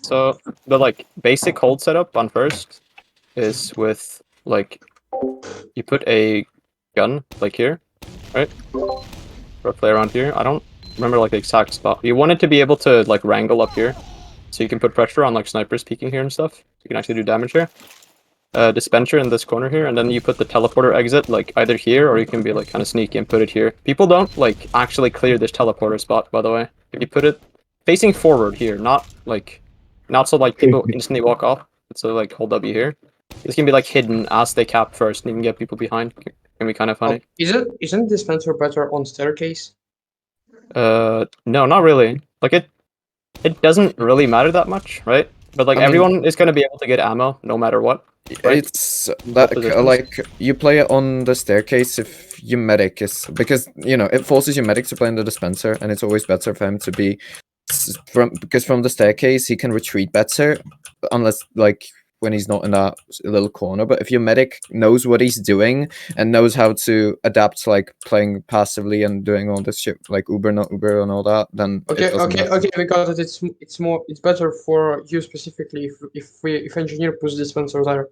So the like basic hold setup on first is with like you put a gun like here, right? Roughly around here. I don't remember like the exact spot. You want it to be able to like wrangle up here, so you can put pressure on like snipers peeking here and stuff. You can actually do damage here. Dispenser in this corner here, and then you put the teleporter exit like either here, or you can be like kind of sneaky and put it here. People don't like actually clear this teleporter spot, by the way. If you put it facing forward here, not so like people instantly walk off. So like hold W here. This can be like hidden as they cap first, and you can get people behind. Can be kind of funny. Isn't dispenser better on staircase? No, not really. Like it doesn't really matter that much, right? But like I mean, everyone is gonna be able to get ammo no matter what. Right? It's that like you play it on the staircase if your medic is, because you know it forces your medic to play in the dispenser, and it's always better for him to be from the staircase he can retreat better, unless like when he's not in that little corner. But if your medic knows what he's doing and knows how to adapt to like playing passively and doing all this shit like Uber not Uber and all that, then Okay, because it's better for you specifically if engineer puts dispenser there.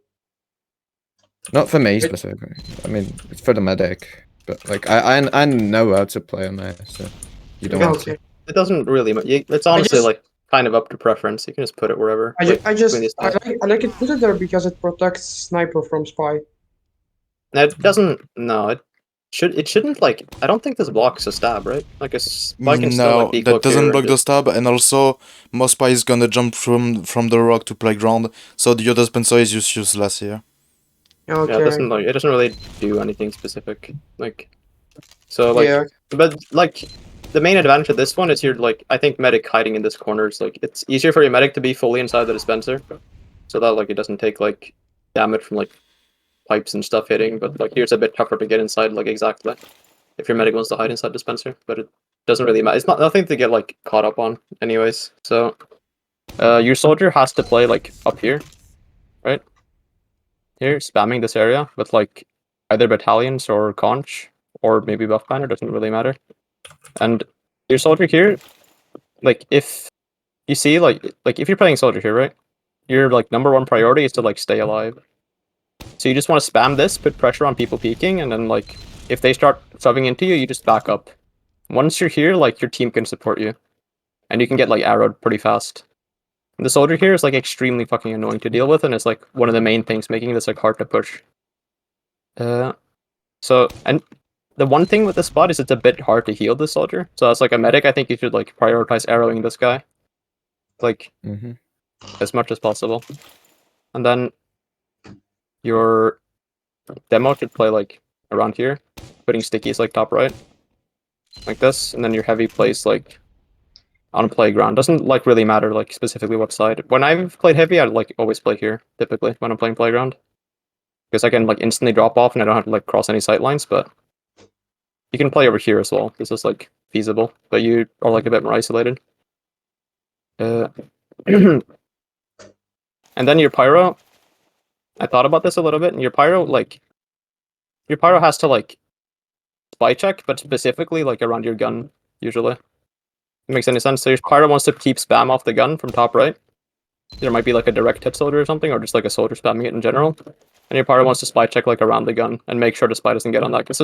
Not for me specifically. I mean, it's for the medic. But like, I know how to play on there, so you don't have to. It doesn't really. It's honestly like kind of up to preference. You can just put it wherever. I like it. Put it there because it protects sniper from spy. It doesn't. No, it shouldn't like. I don't think this blocks a stab, right? Like a spy can still like that doesn't block the stab, and also most spy is gonna jump from the rock to playground, so the other dispenser is useless here. Okay. Yeah, it doesn't really do anything specific. Like, so like, but like, the main advantage of this one is you're like, I think medic hiding in this corner is like, it's easier for your medic to be fully inside the dispenser, so that like it doesn't take like damage from like pipes and stuff hitting. But like here's a bit tougher to get inside, like exactly if your medic wants to hide inside dispenser. But it doesn't really matter. It's not nothing to get like caught up on, anyways. So, your soldier has to play like up here, right? Here, spamming this area with like either battalions or conch or maybe buff banner, doesn't really matter. And your soldier here, like if you see like if you're playing soldier here, right? Your like #1 priority is to like stay alive. So you just want to spam this, put pressure on people peeking, and then like if they start shoving into you, you just back up. Once you're here, like your team can support you, and you can get like arrowed pretty fast. And the soldier here is like extremely fucking annoying to deal with, and it's like one of the main things making this like hard to push. So and the one thing with this spot is it's a bit hard to heal this soldier. So as like a medic, I think you should like prioritize arrowing this guy, like as much as possible. And then your demo should play like around here, putting stickies like top right, like this, and then your heavy plays like on playground. Doesn't like really matter like specifically what side. When I've played heavy, I'd like always play here typically when I'm playing playground, because I can like instantly drop off and I don't have to like cross any sight lines. But you can play over here as well. This is like feasible, but you are like a bit more isolated. And then your pyro. I thought about this a little bit, and your pyro has to like spy check, but specifically like around your gun usually. It makes any sense. So your pyro wants to keep spam off the gun from top right. There might be like a direct hit soldier or something, or just like a soldier spamming it in general. And your pyro wants to spy check like around the gun and make sure the spy doesn't get on that. Because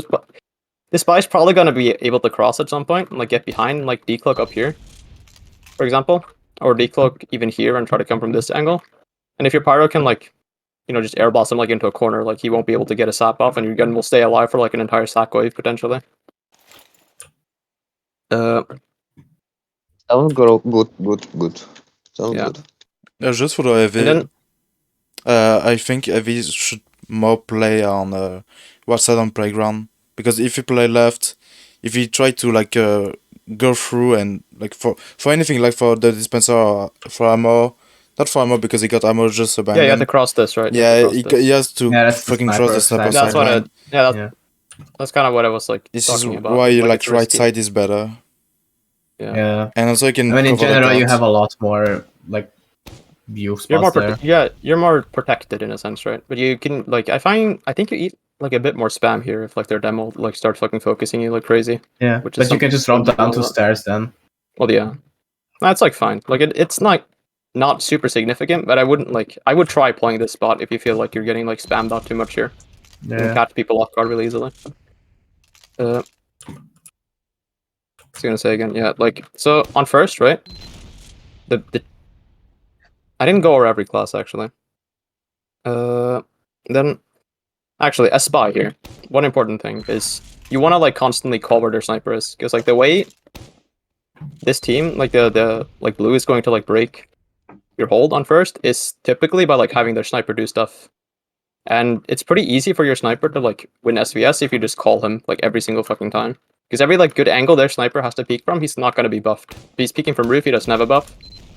the spy's probably gonna be able to cross at some point and like get behind and like decloak up here, for example, or decloak even here and try to come from this angle. And if your pyro can like, you know, just air blast him like into a corner, like he won't be able to get a sap off, and your gun will stay alive for like an entire sack wave potentially. Sounds good. Sounds good. Just for the heavy, I think heavy should more play on what side on playground, because if you play left, if you try to like go through and like for anything like for the dispenser or for ammo, not for ammo because he got ammo just abandoned. Yeah, you have to cross this, right? Yeah, he has to fucking cross the sniper That's side. what that's kind of what I was like. This is talking about. why like right side is better. Yeah. And also you can. I mean, in general, you have a lot more like view spots there. You're more protected in a sense, right? But you can like I think you eat like a bit more spam here if like their demo like starts fucking focusing you like crazy. Yeah, but you can just drop down to stairs then. Well, yeah, that's like fine. Like it's not not super significant, but I wouldn't like. I would try playing this spot if you feel like you're getting like spammed out too much here. You can catch people off guard really easily. I was gonna say again, yeah, like so on first, right? The I didn't go over every class actually. Then actually a spy here. One important thing is you want to like constantly call where their sniper is, because like the way this team, like the like blue is going to like break your hold on first is typically by like having their sniper do stuff. And it's pretty easy for your sniper to like win SVS if you just call him like every single fucking time. Because every like good angle their sniper has to peek from, he's not gonna be buffed. If he's peeking from roof, he doesn't have a buff.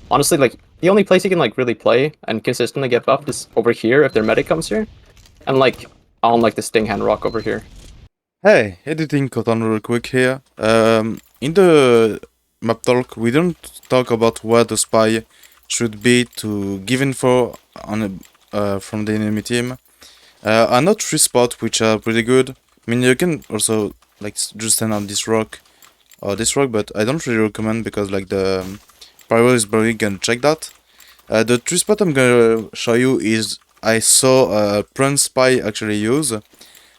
Honestly, like the only place he can like really play and consistently get buffed is over here if their medic comes here. And like on like the Sting Hand Rock over here. Hey, editing Cotton real quick here. In the Maptalk, we don't talk about where the spy should be to give info on from the enemy team. I know 3 spots which are pretty good. I mean, you can also like just stand on this rock or this rock, but I don't really recommend because like the pyro is probably gonna check that. The 3 spot I'm gonna show you is I saw Prune Spy actually use,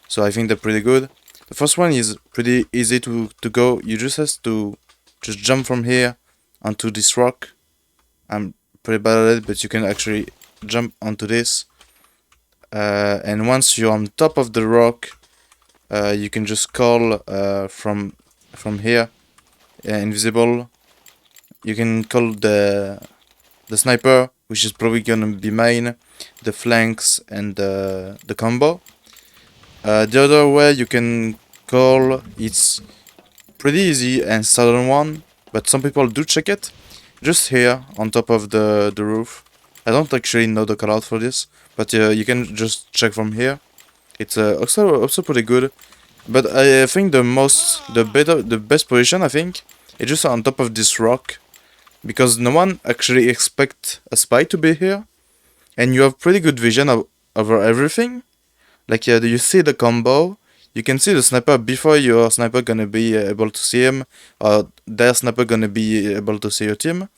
so I think they're pretty good. The first one is pretty easy to go. You just have to just jump from here onto this rock. I'm pretty bad at it, but you can actually jump onto this. And once you're on top of the rock, you can just call from here, invisible. You can call the sniper, which is probably gonna be main, the flanks, and the combo. The other way you can call, it's pretty easy and southern one, but some people do check it. Just here on top of the roof. I don't actually know the callout for this, but you can just check from here. It's also pretty good. But I think the best position, I think, is just on top of this rock, because no one actually expects a spy to be here, and you have pretty good vision over everything. Like you see the combo, you can see the sniper before your sniper gonna be able to see him, or their sniper gonna be able to see your team.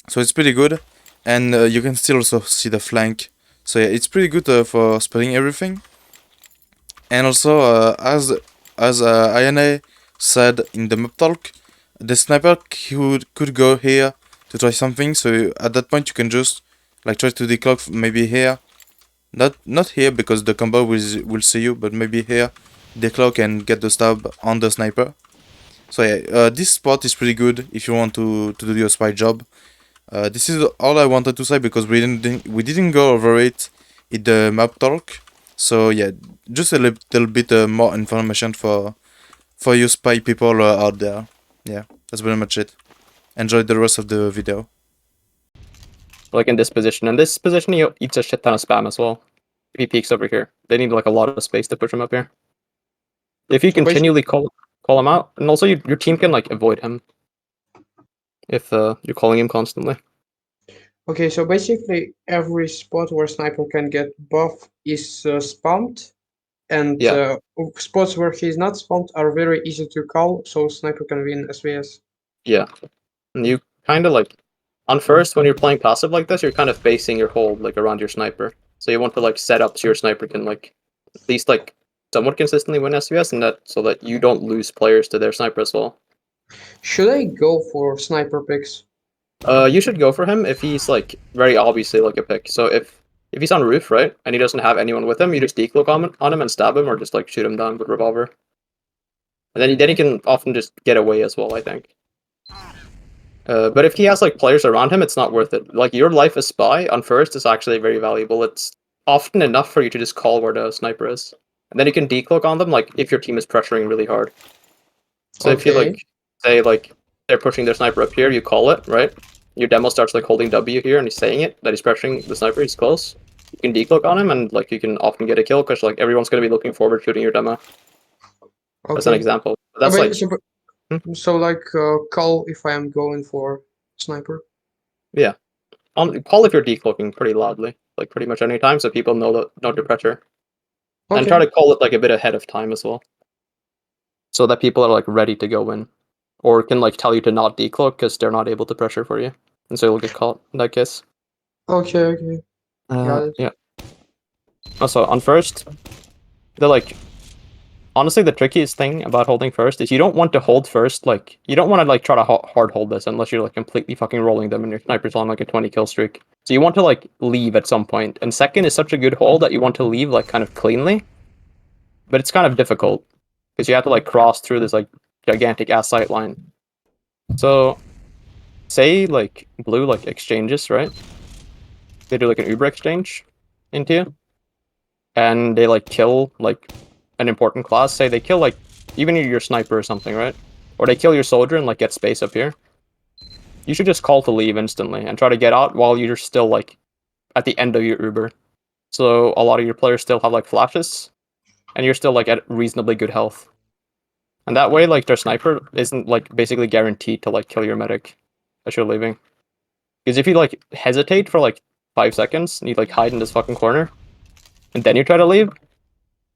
So it's pretty good, and you can still also see the flank. So yeah, it's pretty good for spreading everything. And also, as INA said in the Maptalk, the sniper could go here to try something. So at that point, you can just like try to declock maybe here, not here because the combo will see you, but maybe here, declock and get the stab on the sniper. So yeah, this spot is pretty good if you want to do your spy job. This is all I wanted to say because we didn't go over it in the Maptalk. So yeah, just a little bit more information for you spy people out there. Yeah, that's pretty much it. Enjoy the rest of the video. Like in this position. In this position, he eats a shit ton of spam as well. If he peeks over here, they need like a lot of space to push him up here. If you continually call him out, and also your team can like avoid him if you're calling him constantly. Okay, so basically every spot where sniper can get buff is spammed, and spots where he's not spammed are very easy to call, so sniper can win SVS. Yeah, and you kind of like on first when you're playing passive like this, you're kind of basing your hold like around your sniper. So you want to like set up so your sniper can like at least like somewhat consistently win SVS, and that so that you don't lose players to their sniper as well. Should I go for sniper picks? You should go for him if he's like very obviously like a pick. So if he's on roof, right, and he doesn't have anyone with him, you just decloak on him and stab him, or just like shoot him down with revolver. And then he can often just get away as well, I think. But if he has like players around him, it's not worth it. Like your life as spy on first is actually very valuable. It's often enough for you to just call where the sniper is, and then you can decloak on them like if your team is pressuring really hard. So if you like say like they're pushing their sniper up here, you call it, right? Your demo starts like holding W here and he's saying it, that he's pressuring the sniper, he's close. You can decloak on him and like you can often get a kill because like everyone's gonna be looking forward shooting your demo. As an example. That's so like call if I am going for sniper. Yeah. Call if you're decloaking pretty loudly, like pretty much any time, so people know the pressure. Okay. And try to call it like a bit ahead of time as well. So that people are like ready to go in. Or can like tell you to not decloak because they're not able to pressure for you. and so you'll get caught in that case. Okay. Got it. Yeah. Also, on first, honestly, the trickiest thing about holding first is you don't want to hold first. Like, you don't want to like try to hard hold this unless you're like completely fucking rolling them and your sniper's on like a 20 kill streak. So you want to like leave at some point. And second is such a good hold that you want to leave like kind of cleanly, but it's kind of difficult because you have to like cross through this like gigantic ass sight line. So, say like blue like exchanges, right? They do like an Uber exchange into you, and they like kill like an important class. Say they kill like even your sniper or something, right? Or they kill your soldier and like get space up here. You should just call to leave instantly and try to get out while you're still like at the end of your Uber. So a lot of your players still have like flashes, and you're still like at reasonably good health. And that way, like their sniper isn't like basically guaranteed to like kill your medic as you're leaving. Because if you like hesitate for like 5 seconds and you like hide in this fucking corner, and then you try to leave,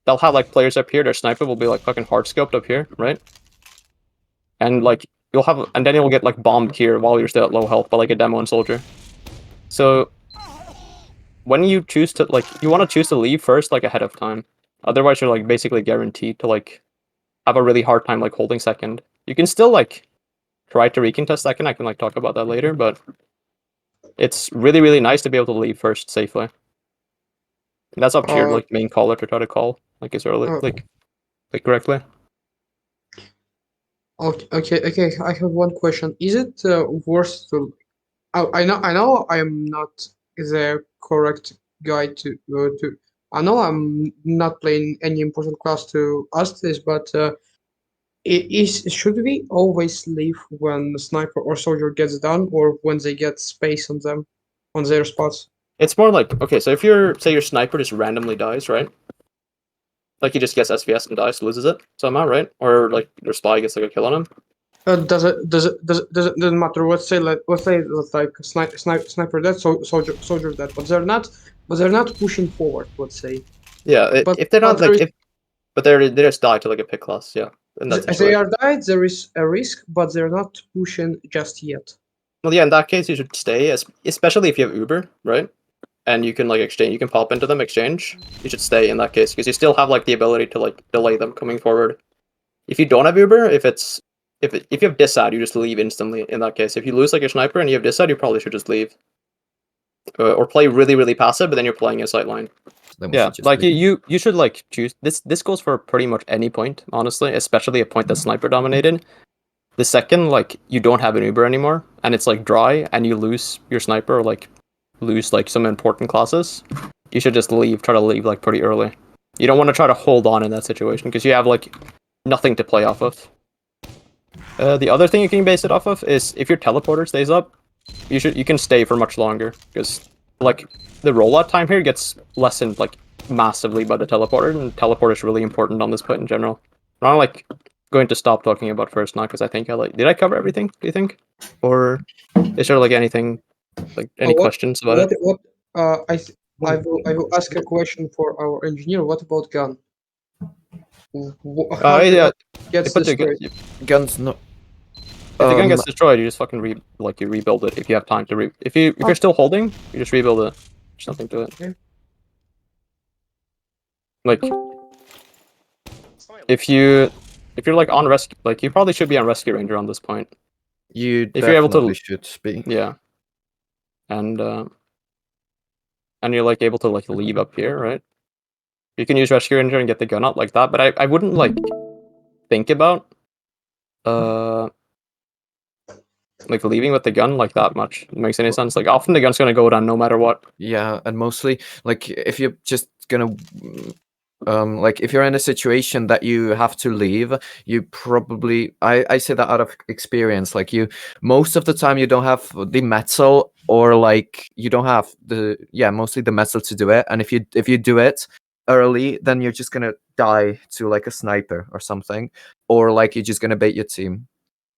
they'll have like players up here. Their sniper will be like fucking hard scoped up here, right? And like and then you'll get like bombed here while you're still at low health by like a demo and soldier. So when you choose to like, you want to choose to leave first like ahead of time. Otherwise, you're like basically guaranteed to like have a really hard time like holding second. You can still like try to recontest second. I can like talk about that later, but it's really nice to be able to leave first safely. And that's up to your like main caller to try to call like as early like correctly. Okay. I have one question. Is it worth to? I know I'm not the correct guy to. I know I'm not playing any important class to ask this, but should we always leave when the sniper or soldier gets down, or when they get space on them, on their spots? It's more like, okay, so if say your sniper just randomly dies, right? Like he just gets SVS and dies, loses it somehow, right? Or like your spy gets like a kill on him. Doesn't matter. Let's say like sniper dead, soldier dead, but they're not pushing forward. Let's say. Yeah, But if they're not but like but they just die to like a pick class, yeah. In that as situation. they are died, there is a risk, but they're not pushing just yet. Well, yeah, in that case, you should stay, especially if you have Uber, right? And you can like exchange, you can pop into them, exchange. You should stay in that case because you still have like the ability to like delay them coming forward. If you don't have Uber, if you have disad, you just leave instantly. In that case, if you lose like your sniper and you have disad, you probably should just leave, or play really passive, but then you're playing a sight line. Yeah, like you should like choose this. This goes for pretty much any point, honestly, especially a point that's sniper dominated. The second like you don't have an Uber anymore and it's like dry and you lose your sniper or like lose like some important classes, you should just leave. Try to leave like pretty early. You don't want to try to hold on in that situation because you have like nothing to play off of. The other thing you can base it off of is if your teleporter stays up, you can stay for much longer because like the rollout time here gets lessened like massively by the teleporter, and teleporter is really important on this point in general. I'm like going to stop talking about first now because I think did I cover everything? Do you think, or is there like anything like any questions about it? I will ask a question for our engineer. What about gun? How gets destroyed? Guns no. If the gun gets destroyed, you just fucking you rebuild it if you have time to if you're still holding, you just rebuild it. There's nothing to it. Okay. Like if you're like on rescue, like you probably should be on rescue ranger on this point. If you're able to, should be. Yeah. And you're like able to like leave up here, right? You can use rescue ranger and get the gun out like that, but I wouldn't like think about like leaving with the gun like that much. It makes any sense. Like often the gun's gonna go down no matter what. Yeah, and mostly like if you're just gonna like if you're in a situation that you have to leave, you probably I say that out of experience, like you most of the time you don't have the metal, or like you don't have mostly the metal to do it, and if you do it early, then you're just gonna die to like a sniper or something, or like you're just gonna bait your team.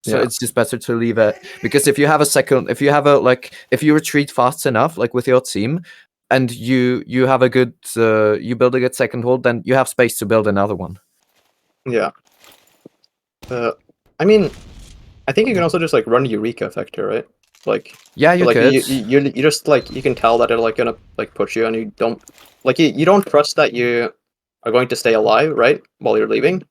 So it's just better to leave it, because if you retreat fast enough, like with your team, and you have a good you build a good second hold, then you have space to build another one. Yeah. I mean, I think you can also just like run Eureka effect here, right? Like Yeah, you like could. you just like you can tell that they're like gonna like push you, and you don't like you don't trust that you are going to stay alive, right? While you're leaving,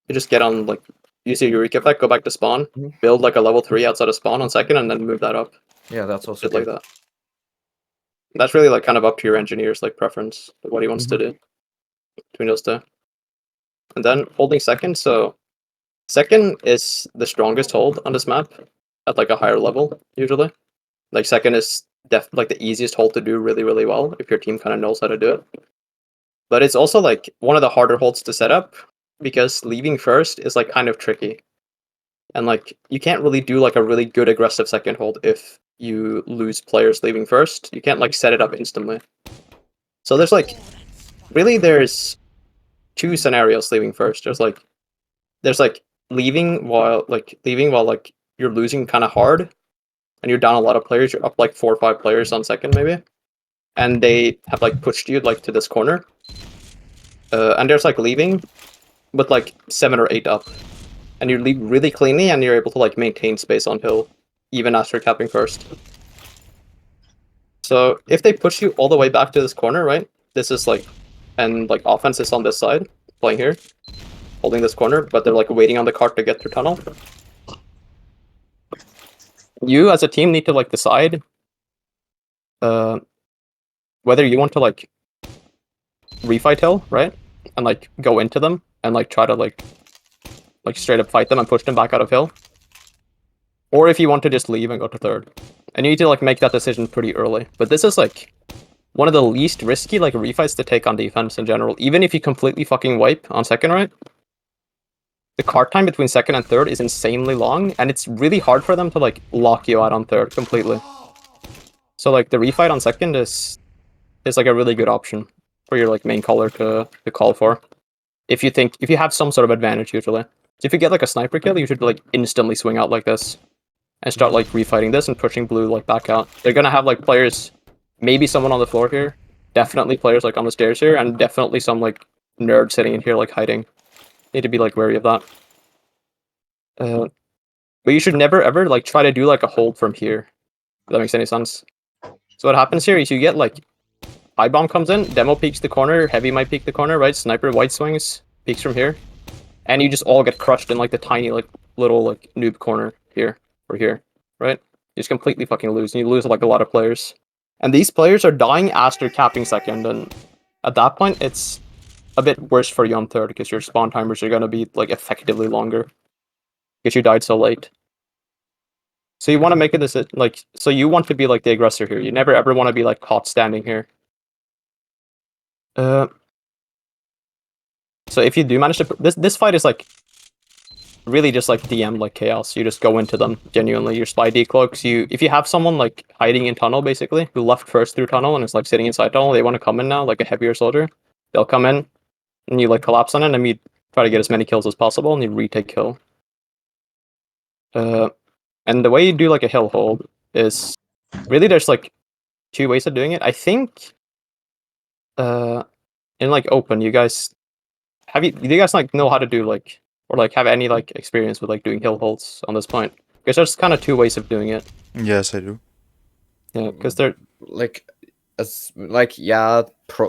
you just get on like use your Eureka effect, go back to spawn, build like a level 3 outside of spawn on second, and then move that up. Yeah, that's also Shit like that. That's really like kind of up to your engineer's like preference of what he wants to do between those two. And then holding second, so second is the strongest hold on this map at like a higher level usually. Like second is like the easiest hold to do really, really well if your team kind of knows how to do it. But it's also like one of the harder holds to set up because leaving first is like kind of tricky. And like you can't really do like a really good aggressive second hold if you lose players leaving first. You can't like set it up instantly. So there's like there's two scenarios leaving first. There's like leaving while you're losing kind of hard and you're down a lot of players, you're up like 4 or 5 players on second maybe. And they have like pushed you like to this corner. And there's like leaving with like 7 or 8 up. And you leave really cleanly and you're able to like maintain space on hill even after capping first. So if they push you all the way back to this corner, right? This is like, and like offense is on this side, playing here, holding this corner, but they're like waiting on the cart to get through tunnel. You as a team need to like decide whether you want to like refight hill, right? And like go into them and like try to like straight up fight them and push them back out of hill. Or if you want to just leave and go to third. And you need to like make that decision pretty early. But this is like one of the least risky like refights to take on defense in general. Even if you completely fucking wipe on second, right? The cart time between second and third is insanely long, and it's really hard for them to like lock you out on third completely. So like the refight on second is like a really good option for your like main caller to call for. If you have some sort of advantage usually. So if you get like a sniper kill, you should like instantly swing out like this. And start like refighting this and pushing blue like back out. They're gonna have like players, maybe someone on the floor here, definitely players like on the stairs here, and definitely some like nerd sitting in here like hiding. Need to be like wary of that. But you should never ever like try to do like a hold from here. If that makes any sense. So what happens here is you get like high bomb comes in, demo peeks the corner, heavy might peek the corner, right? Sniper white swings, peeks from here, and you just all get crushed in like the tiny like little like noob corner here. Or here, right? You just completely fucking lose, and you lose like a lot of players. And these players are dying after capping second, and at that point, it's a bit worse for you on third, because your spawn timers are gonna be like effectively longer. Because you died so late. So you want to make a decision, like, so you want to be like the aggressor here. You never ever want to be like caught standing here. So if you do manage to, this fight is like, really just like DM like chaos. You just go into them genuinely. Your spy decloaks. If you have someone like hiding in tunnel basically, who left first through tunnel and is like sitting inside tunnel, they want to come in now, like a heavier soldier. They'll come in and you like collapse on it and you try to get as many kills as possible and you retake kill. And the way you do like a hill hold is really there's like 2 ways of doing it. I think in like open, do you guys like know how to do like, or like have any like experience with like doing hill holds on this point? Because there's kind of 2 ways of doing it. Yes, I do. Yeah, because they're like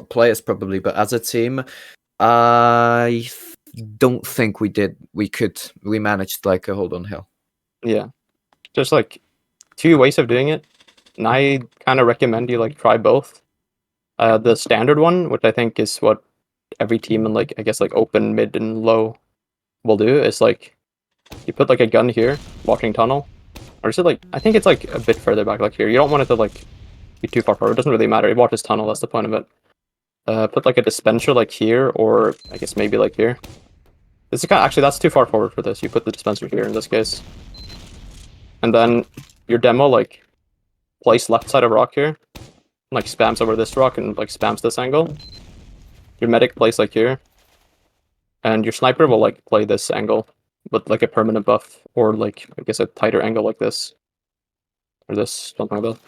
players probably, but as a team, I don't think we managed like a hold on hill. Yeah, there's like 2 ways of doing it, and I kind of recommend you like try both. The standard one, which I think is what every team in like I guess like open, mid, and low will do, is like you put like a gun here, watching tunnel, or is it like I think it's like a bit further back, like here. You don't want it to like be too far forward. It doesn't really matter. It watches tunnel. That's the point of it. Put like a dispenser like here, or I guess maybe like here. This is actually that's too far forward for this. You put the dispenser here in this case, and then your demo like place left side of rock here, like spams over this rock and like spams this angle. Your medic plays like here, and your sniper will like play this angle with like a permanent buff, or like I guess a tighter angle like this, or this, something like that.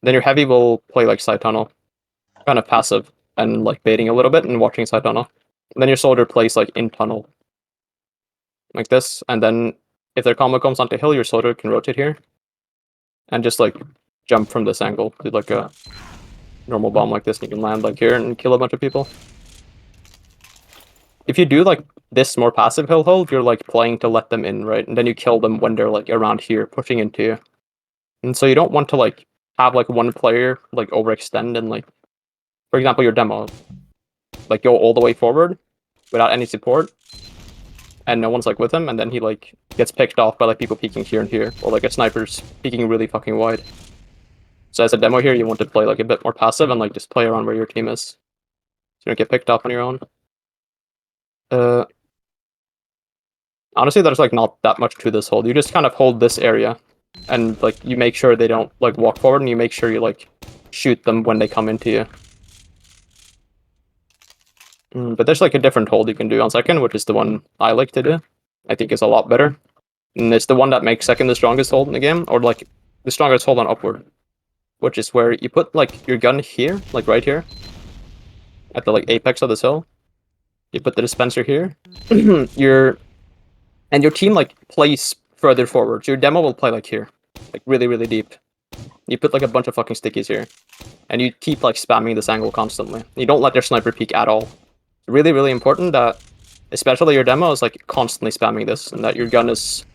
Then your heavy will play like side tunnel, kind of passive and like baiting a little bit and watching side tunnel. And then your soldier plays like in tunnel, like this. And then if their combo comes onto hill, your soldier can rotate here. and just like jump from this angle, do like a normal bomb like this, and you can land like here and kill a bunch of people. If you do like this more passive hill hold, you're like playing to let them in, right? And then you kill them when they're like around here, pushing into you. And so you don't want to like have like one player like overextend and like, for example, your demo, like go all the way forward without any support, and no one's like with him, and then he like gets picked off by like people peeking here and here, or like a sniper's peeking really fucking wide. So as a demo here, you want to play like a bit more passive and like just play around where your team is, so you don't get picked off on your own. Honestly, there's like not that much to this hold. You just kind of hold this area, and like you make sure they don't like walk forward, and you make sure you like shoot them when they come into you. But there's like a different hold you can do on second, which is the one I like to do. I think is a lot better, and it's the one that makes second the strongest hold in the game, or like the strongest hold on upward, which is where you put like your gun here, like right here, at the like apex of this hill. You put the dispenser here. And your team like plays further forward. So your demo will play like here, like really, really deep. You put like a bunch of fucking stickies here, and you keep like spamming this angle constantly. You don't let your sniper peek at all. It's really, really important that, especially your demo, is like constantly spamming this, and that your gun is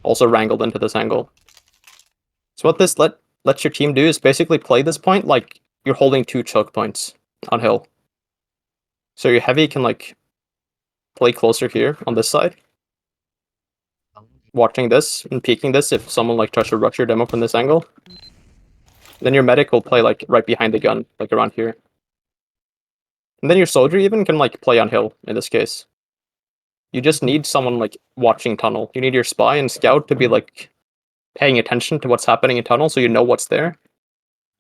also wrangled into this angle. So what this lets your team do is basically play this point like you're holding 2 choke points on hill. So your heavy can like play closer here on this side, watching this and peeking this if someone like tries to rush your demo from this angle. Then your medic will play like right behind the gun, like around here. And then your soldier even can like play on hill in this case. You just need someone like watching tunnel. You need your spy and scout to be like paying attention to what's happening in tunnel so you know what's there.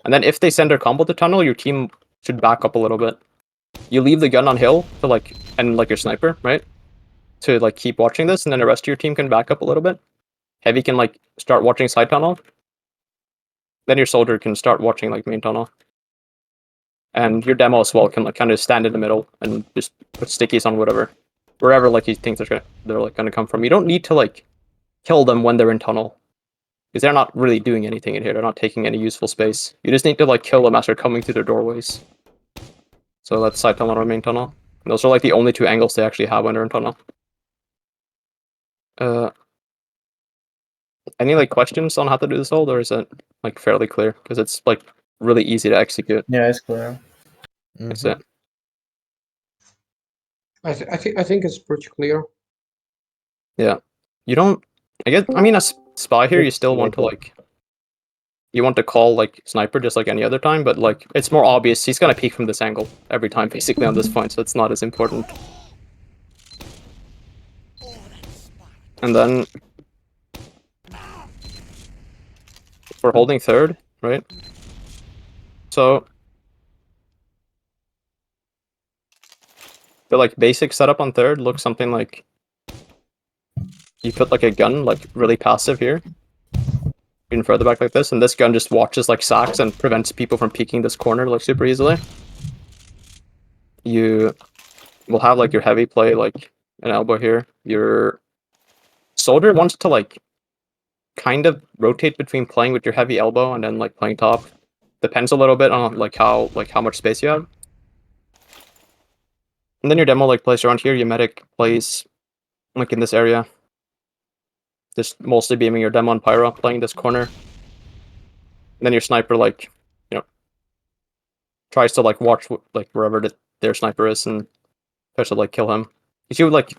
And then if they send their combo to tunnel, your team should back up a little bit. You leave the gun on hill to like, and like your sniper, right? To like keep watching this, and then the rest of your team can back up a little bit. Heavy can like start watching side tunnel. Then your soldier can start watching like main tunnel. And your demo as well can like kind of stand in the middle and just put stickies on wherever like you think they're like gonna come from. You don't need to like kill them when they're in tunnel, because they're not really doing anything in here. They're not taking any useful space. You just need to like kill them as they're coming through their doorways. So that's side tunnel or main tunnel. And those are like the only 2 angles they actually have when they're in tunnel. Any like questions on how to do this hold, or is it like fairly clear? Because it's like really easy to execute. Yeah, it's clear. That's it. I think it's pretty clear. Yeah, you don't. I mean, as spy here, you still want to like. You want to call like sniper just like any other time, but like it's more obvious he's gonna peek from this angle every time, basically on this point, so it's not as important. And then we're holding third, right? So the like basic setup on third looks something like you put like a gun like really passive here, even further back like this, and this gun just watches like sacks and prevents people from peeking this corner like super easily. You will have like your heavy play like an elbow here. Your soldier wants to like kind of rotate between playing with your heavy elbow and then like playing top. Depends a little bit on like how much space you have. And then your demo like plays around here. Your medic plays like in this area, just mostly beaming your demo and pyro, playing this corner. And then your sniper like, tries to like watch like wherever their sniper is and tries to like kill him. You see, like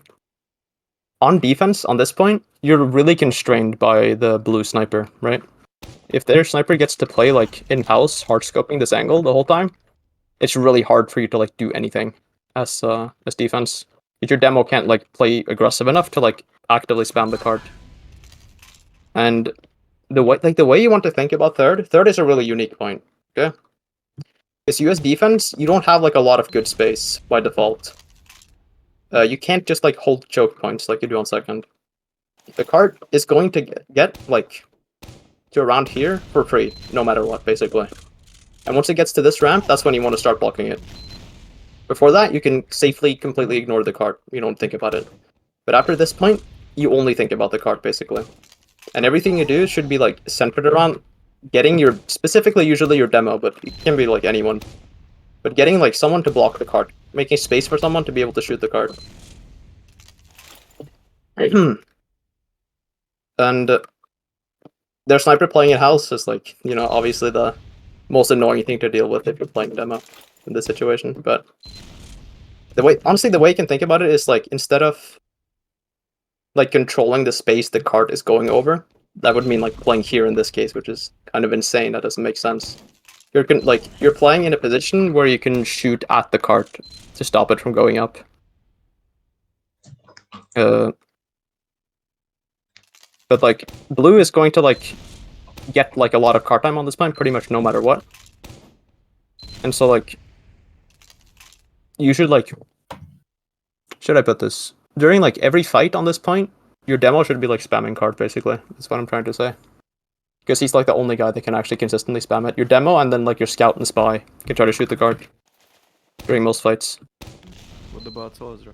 on defense on this point, you're really constrained by the blue sniper, right? If their sniper gets to play like in-house, hard scoping this angle the whole time, it's really hard for you to like do anything as defense. If your demo can't like play aggressive enough to like actively spam the card. And the way you want to think about third is a really unique point. Okay, because US defense, you don't have like a lot of good space by default. You can't just like hold choke points like you do on second. The card is going to get like to around here for free, no matter what, basically. And once it gets to this ramp, that's when you want to start blocking it. Before that, you can safely completely ignore the card. You don't think about it. But after this point, you only think about the card, basically. And everything you do should be like centered around getting your specifically usually your demo, but it can be like anyone. But getting like someone to block the cart, making space for someone to be able to shoot the cart. And their sniper playing in house is like, you know, obviously the most annoying thing to deal with if you're playing demo in this situation. But the way you can think about it is like instead of like controlling the space the cart is going over, that would mean like playing here in this case, which is kind of insane. That doesn't make sense. You're playing in a position where you can shoot at the cart to stop it from going up. But like blue is going to like get like a lot of cart time on this point pretty much no matter what. And so like you should like should I put this? During like every fight on this point, your demo should be like spamming cart basically. That's what I'm trying to say. Because he's like the only guy that can actually consistently spam it. Your demo and then like your scout and spy can try to shoot the cart during most fights. What about Tozra?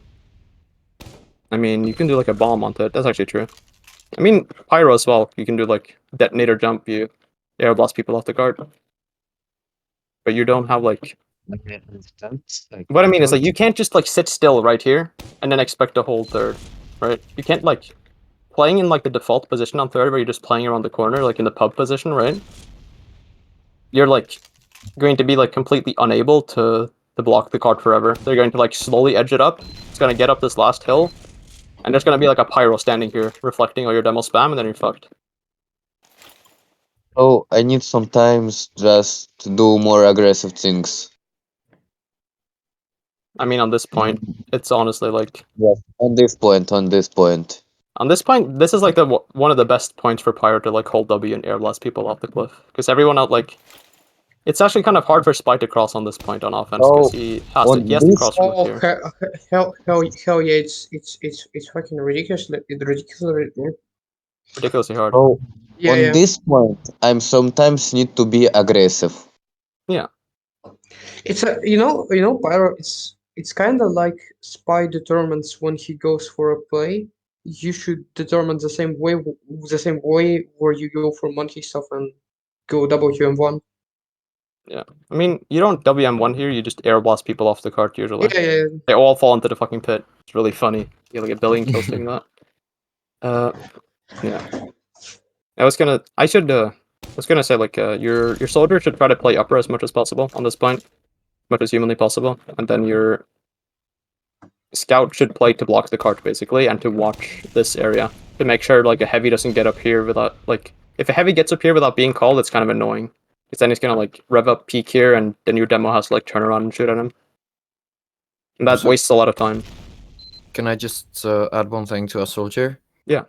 I mean, you can do like a bomb onto it. That's actually true. I mean, pyro as well. You can do like detonator jump. You air blast people off the cart. But you don't have like. What I mean is like you can't just like sit still right here and then expect to hold third, right? You can't like playing in like the default position on third where you're just playing around the corner like in the pub position, right? You're like going to be like completely unable to block the cart forever. They're going to like slowly edge it up. It's gonna get up this last hill, and there's gonna be like a pyro standing here reflecting all your demo spam, and then you're fucked. Oh, I need sometimes just to do more aggressive things. I mean, on this point, it's honestly like. Yes, on this point. On this point, this is like one of the best points for pyro to like hold W and air blast people off the cliff, because everyone out like. It's actually kind of hard for Spy to cross on this point on offense because he has to cross from here. Hell yeah! It's fucking ridiculously hard. Oh, Yeah, on this point, I'm sometimes need to be aggressive. Yeah. It's a you know Pyro. It's kind of like Spy determines when he goes for a play. You should determine the same way where you go for monkey stuff and go WM1. Yeah, I mean, you don't WM1 here, you just air blast people off the cart usually. Yeah. They all fall into the fucking pit. It's really funny. You get like a billion kills doing that. Yeah. I was gonna say like your soldier should try to play upper as much as possible on this point, as much as humanly possible, and then your scout should play to block the cart basically and to watch this area to make sure like a heavy doesn't get up here without like if a heavy gets up here without being called, it's kind of annoying. Because then he's gonna like rev up peak here, and then your demo has to like turn around and shoot at him. And that wastes a lot of time. Can I just add one thing to a soldier? Yeah.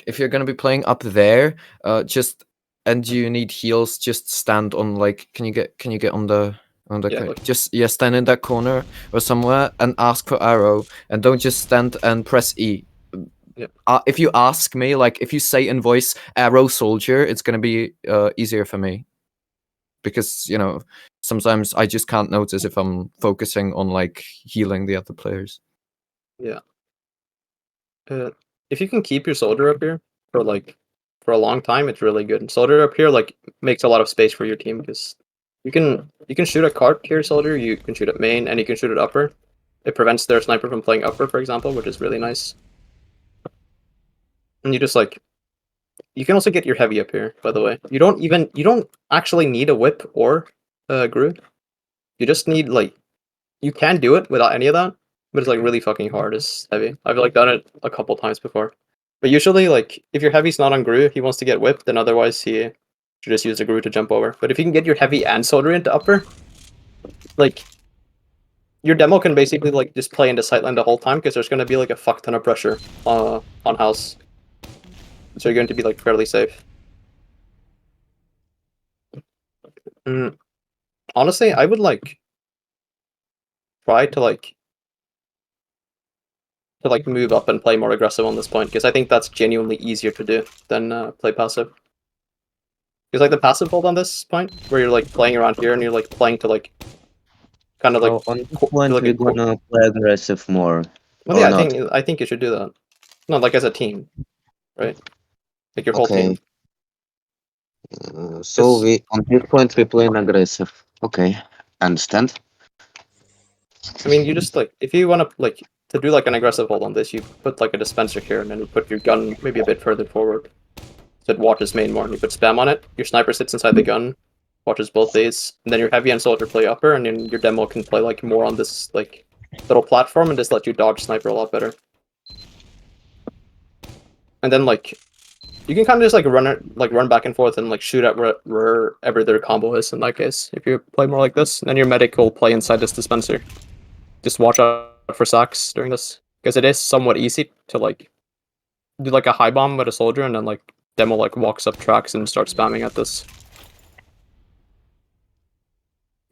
If you're gonna be playing up there, and you need heals, just stand on like. Can you get on the stand in that corner or somewhere and ask for arrow, and don't just stand and press E. Yeah. If you ask me, like if you say in voice arrow soldier, it's gonna be easier for me. Because, you know, sometimes I just can't notice if I'm focusing on like healing the other players. Yeah. If you can keep your soldier up here for a long time, it's really good. And soldier up here like makes a lot of space for your team because you can shoot at cart here, soldier. You can shoot at main, and you can shoot at upper. It prevents their sniper from playing upper, for example, which is really nice. And you just like you can also get your heavy up here, by the way. You don't actually need a whip or Gru. You just need like you can do it without any of that, but it's like really fucking hard as heavy. I've like done it a couple times before. But usually like if your heavy's not on Gru, he wants to get whipped, then otherwise he should just use the Gru to jump over. But if you can get your heavy and soldier into upper, like your demo can basically like just play into sightline the whole time because there's gonna be like a fuck ton of pressure on house. So you're going to be like fairly safe. Honestly, I would like try to move up and play more aggressive on this point because I think that's genuinely easier to do than play passive. Because like the passive hold on this point, where you're like playing around here and you're like playing to like kind of like. On this point, we're gonna play aggressive more. Well, yeah, I think you should do that. No, like as a team, right? Like your whole team. So we on this point we play an aggressive. Okay, understand. I mean, you just like if you want to do like an aggressive hold on this, you put like a dispenser here, and then you put your gun maybe a bit further forward. So it watches main more, and you put spam on it. Your sniper sits inside the gun, watches both these, and then your heavy and soldier play upper, and then your demo can play like more on this like little platform and just let you dodge sniper a lot better. And then like you can kind of just like run back and forth and like shoot at wherever their combo is in that case. If you play more like this, and then your medic will play inside this dispenser. Just watch out for sacks during this, because it is somewhat easy to like do like a high bomb with a soldier, and then like demo like walks up tracks and starts spamming at this.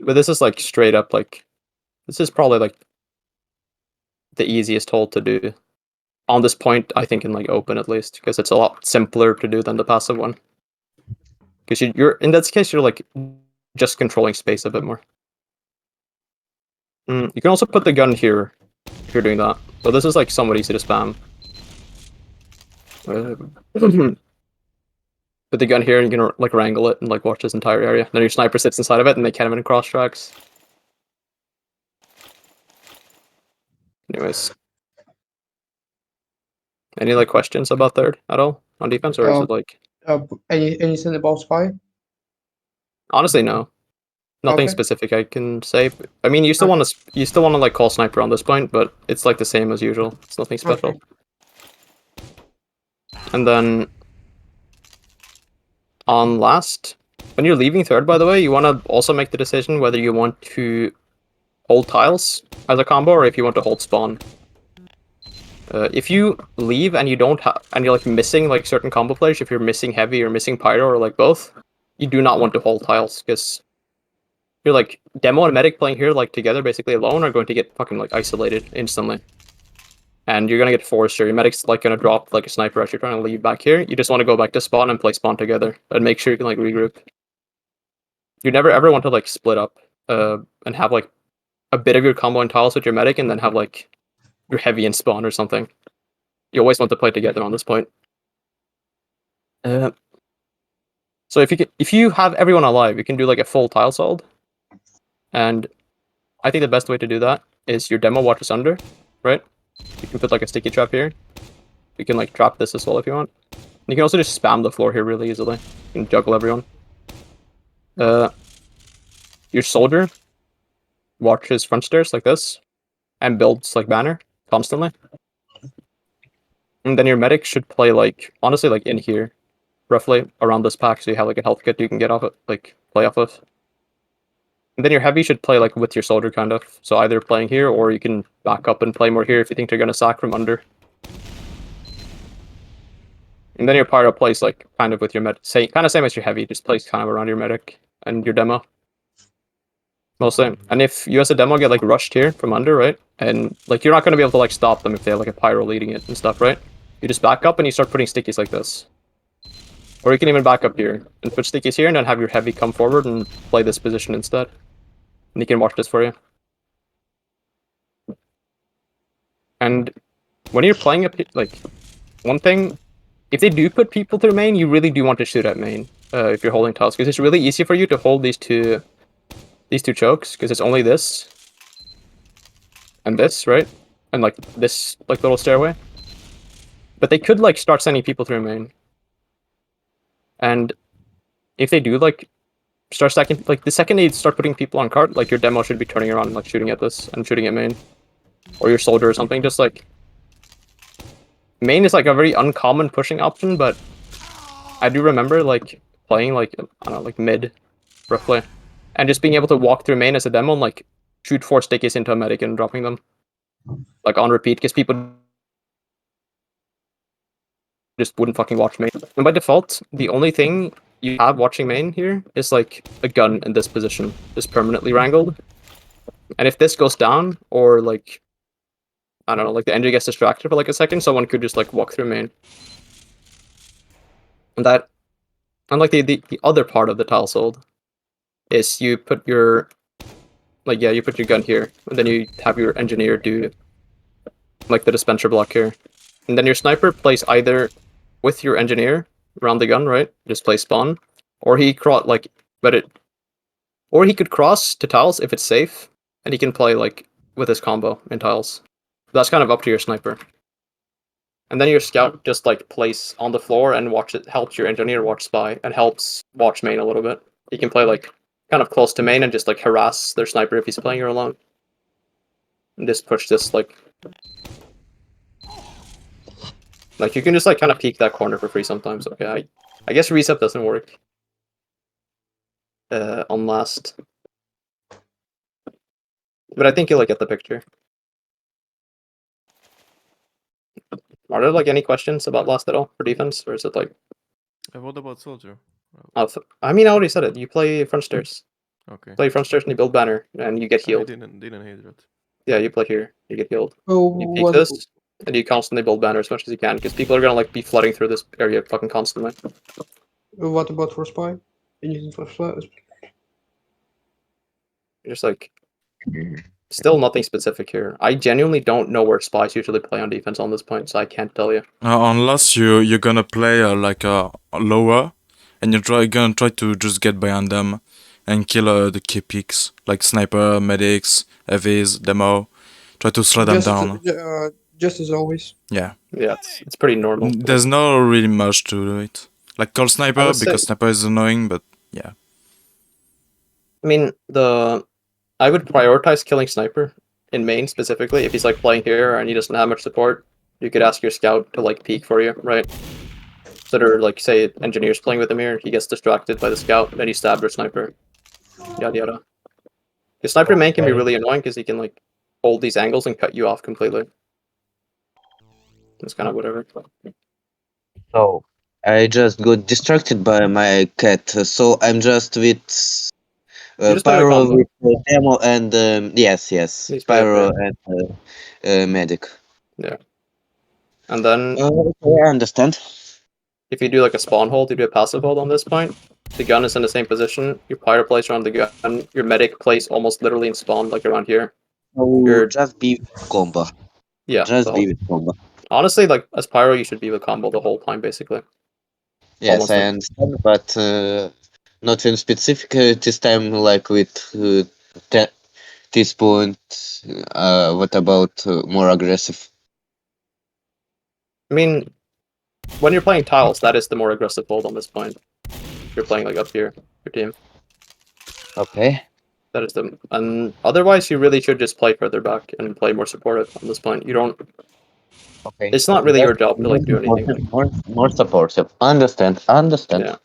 But this is like straight up like this is probably like the easiest hold to do on this point, I think, in like open at least, because it's a lot simpler to do than the passive one. Because you're in that case, you're like just controlling space a bit more. You can also put the gun here if you're doing that. So this is like somewhat easy to spam. Put the gun here and you can like wrangle it and like watch this entire area. Then your sniper sits inside of it and they can't even cross tracks. Anyways. Any like questions about third at all on defense, or is it like anything about spy? Honestly, no. Nothing specific I can say. I mean, you still want to like call sniper on this point, but it's like the same as usual. It's nothing special. Okay. And then on last, when you're leaving third, by the way, you want to also make the decision whether you want to hold tiles as a combo or if you want to hold spawn. If you leave and you don't have, and you're like missing like certain combo players, if you're missing heavy or missing pyro or like both, you do not want to hold tiles, because you're like demo and medic playing here like together basically alone are going to get fucking like isolated instantly. And you're gonna get forced here. Your medic's like gonna drop like a sniper as you're trying to leave back here. You just want to go back to spawn and play spawn together and make sure you can like regroup. You never ever want to like split up and have like a bit of your combo and tiles with your medic and then have like your heavy in spawn or something. You always want to play together on this point. So if you have everyone alive, you can do like a full tile hold. And I think the best way to do that is your demo watches under, right? You can put like a sticky trap here. You can like trap this as well if you want. You can also just spam the floor here really easily. You can juggle everyone. Your soldier watches front stairs like this and builds like banner constantly. And then your medic should play like, honestly, like in here, roughly around this pack, so you have like a health kit you can get off it, like play off of. And then your heavy should play like with your soldier kind of. So either playing here or you can back up and play more here if you think they're gonna sack from under. And then your pyro plays like kind of with your kind of same as your heavy, just plays kind of around your medic and your demo. Mostly. And if you as a demo get like rushed here from under, right? And like you're not gonna be able to like stop them if they have like a pyro leading it and stuff, right? You just back up and you start putting stickies like this. Or you can even back up here and put stickies here and then have your heavy come forward and play this position instead. And he can watch this for you. And when you're playing like one thing, if they do put people through main, you really do want to shoot at main if you're holding tiles, because it's really easy for you to hold these two chokes, because it's only this and this, right? And like this like little stairway. But they could like start sending people through main. And if they do like start stacking, like the second they start putting people on cart, like your demo should be turning around and like shooting at this and shooting at main. Or your soldier or something. Just like main is like a very uncommon pushing option, but I do remember like playing like I don't know, like mid roughly. And just being able to walk through main as a demo and like shoot 4 stickies into a medic and dropping them. Like on repeat, because people just wouldn't fucking watch main. And by default, the only thing you have watching main here is like a gun in this position, just permanently wrangled. And if this goes down, or like, I don't know, like the engine gets distracted for like a second, someone could just like walk through main. And that, unlike the other part of the tile hold, is you put your, like, yeah, you put your gun here, and then you have your engineer do like the dispenser block here. And then your sniper plays either with your engineer around the gun, right? Just play spawn. or he could cross to tiles if it's safe, and he can play like with his combo in tiles. That's kind of up to your sniper. And then your scout just like plays on the floor and helps your engineer watch spy and helps watch main a little bit. He can play like kind of close to main and just like harass their sniper if he's playing her alone. And just push this like you can just like kind of peek that corner for free sometimes. Okay, I guess reset doesn't work. On last. But I think you'll like get the picture. Are there like any questions about last at all for defense, or is it like? What about soldier? I mean, I already said it. You play front stairs. Okay. Play front stairs and you build banner, and you get healed. I didn't hear that. Yeah, you play here. You get healed. Oh, You peek this, and you constantly build banner as much as you can, because people are gonna like be flooding through this area fucking constantly. what about for spy? Anything for spy? Just like, still nothing specific here. I genuinely don't know where spies usually play on defense on this point, so I can't tell you. Unless you're gonna play like a lower, and you're gonna try to just get behind them and kill the key picks like sniper, medics, heavies, demo. Try to slow them down. Just as always. Yeah. Yeah, it's pretty normal. There's not really much to it. Like call sniper because sniper is annoying, but yeah. I mean, I would prioritize killing sniper in main specifically. If he's like playing here and he doesn't have much support, you could ask your scout to like peek for you, right? So there, like, say engineer's playing with him here, he gets distracted by the scout, then he stabs your sniper. Yada yada. The sniper main can be really annoying because he can like hold these angles and cut you off completely. It's kind of whatever. So I just got distracted by my cat, so I'm just with Pyro with Demo and yes, Pyro and Medic. Yeah. And then okay, I understand. If you do like a spawn hold, you do a passive hold on this point. The gun is in the same position. Your Pyro plays around the gun. Your Medic plays almost literally in spawn, like around here. So just be with combo. Yeah. Just be with combo. Honestly, like as Pyro, you should be with combo the whole time, basically. Yes, I understand, but nothing specific this time, like with this point. What about more aggressive? I mean, when you're playing tiles, that is the more aggressive hold on this point. You're playing like up here, your team. Okay. That is the, and otherwise you really should just play further back and play more supportive on this point. You don't. Okay. It's not really your job to like do anything. More supportive. Understand. Yeah.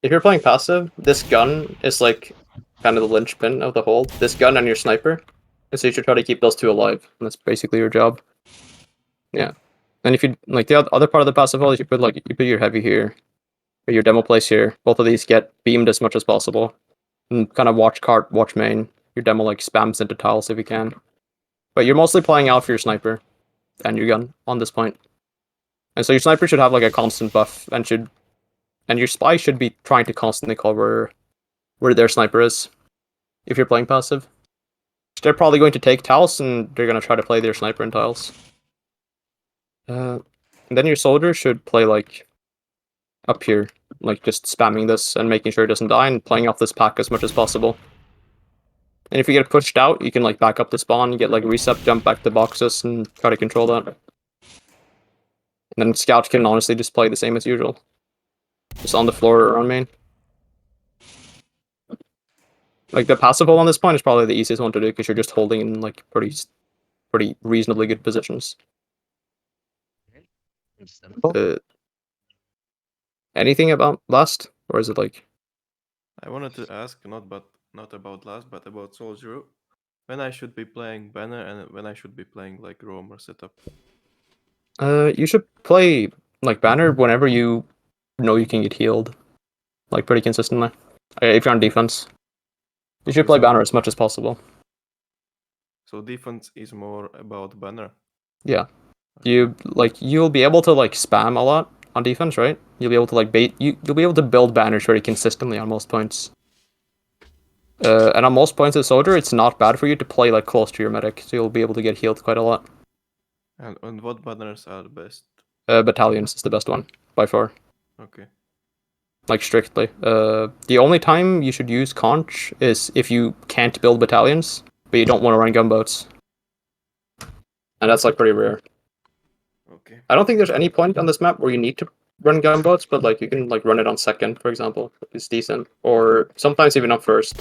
If you're playing passive, this gun is like kind of the linchpin of the hold. This gun and your sniper. And so you should try to keep those two alive. And that's basically your job. Yeah. And if you like the other part of the passive hold, you put your heavy here, or your demo place here. Both of these get beamed as much as possible. And kind of watch cart, watch main. Your demo like spams into tiles if you can. But you're mostly playing out for your sniper and your gun on this point. And so your sniper should have like a constant buff and your spy should be trying to constantly cover where their sniper is. If you're playing passive. They're probably going to take tiles and they're going to try to play their sniper in tiles. And then your soldier should play like up here, like just spamming this and making sure it doesn't die and playing off this pack as much as possible. And if you get pushed out, you can like back up the spawn, get like reset, jump back to boxes and try to control that. And then scout can honestly just play the same as usual. Just on the floor or on main. Like the passive hold on this point is probably the easiest one to do because you're just holding in like pretty reasonably good positions. Anything about last, or is it like? I wanted to ask not about last, but about soldier. When I should be playing banner and when I should be playing like roamer setup. You should play like banner whenever you know you can get healed, like pretty consistently. If you're on defense, you should play banner as much as possible. So defense is more about banner. Yeah, you'll be able to like spam a lot on defense, right? You'll be able to like you'll be able to build banners very consistently on most points. And on most points as soldier, it's not bad for you to play like close to your medic, so you'll be able to get healed quite a lot. And what banners are the best? Battalions is the best one by far. Okay. like strictly. The only time you should use conch is if you can't build battalions, but you don't want to run gunboats. And that's like pretty rare. Okay. I don't think there's any point on this map where you need to run gunboats, but like you can like run it on second, for example. It's decent. Or sometimes even on first.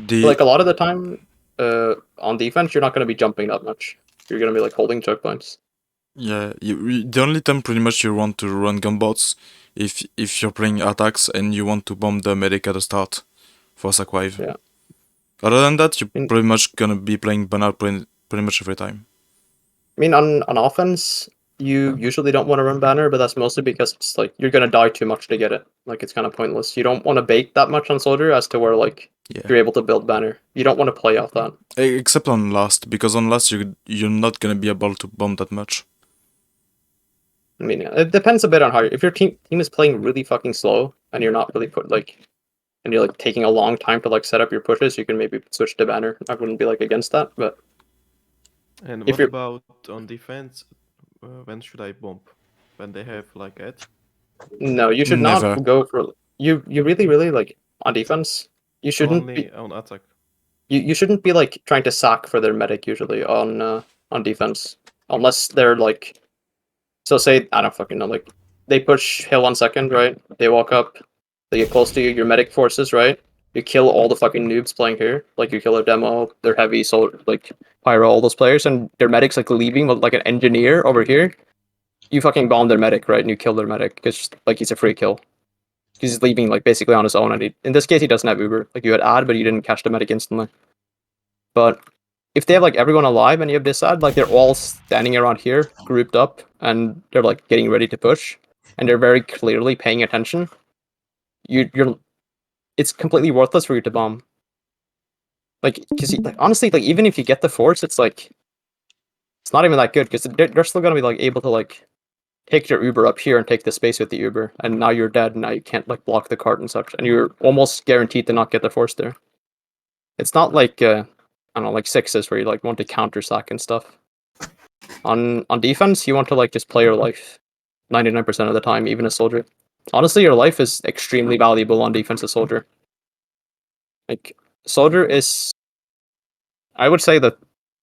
But, like a lot of the time, on defense, you're not going to be jumping that much. You're going to be like holding choke points. Yeah, the only time pretty much you want to run gunboats if you're playing attacks and you want to bomb the medic at the start for sack wave. Yeah. Other than that, you're pretty much gonna be playing banner pretty much every time. I mean, on offense, you usually don't want to run banner, but that's mostly because it's like you're gonna die too much to get it. Like it's kind of pointless. You don't want to bait that much on soldier as to where like you're able to build banner. You don't want to play off that. Except on last, because on last you're not gonna be able to bomb that much. I mean, it depends a bit on how. If your team is playing really fucking slow and you're not really and you're like taking a long time to like set up your pushes, you can maybe switch to banner. I wouldn't be like against that, but. And what about on defense? When should I bomb? When they have like it? No, you should not go for you really like on defense. You shouldn't only be on attack. You shouldn't be like trying to sack for their medic usually on defense unless they're like. So say I don't fucking know, like they push hill on second, right? They walk up, they get close to you. Your medic forces, right? You kill all the fucking noobs playing here. Like you kill their demo, their heavy, so like pyro, all those players, and their medic's like leaving with like an engineer over here. You fucking bomb their medic, right? And you kill their medic because like he's a free kill. He's leaving like basically on his own, and in this case he doesn't have Uber. Like you had ad, but you didn't catch the medic instantly. But if they have like everyone alive and you have this ad, like they're all standing around here, grouped up, and they're like getting ready to push, and they're very clearly paying attention. You're it's completely worthless for you to bomb. Like, because like, honestly, like even if you get the force, it's like it's not even that good because they're still gonna be like able to like take your Uber up here and take the space with the Uber, and now you're dead. And now you can't like block the cart and such, and you're almost guaranteed to not get the force there. It's not like I don't know, like sixes where you like want to counter sack and stuff. On defense, you want to like just play your life 99% of the time, even a soldier. Honestly, your life is extremely valuable on defense as soldier. Like soldier is, I would say, the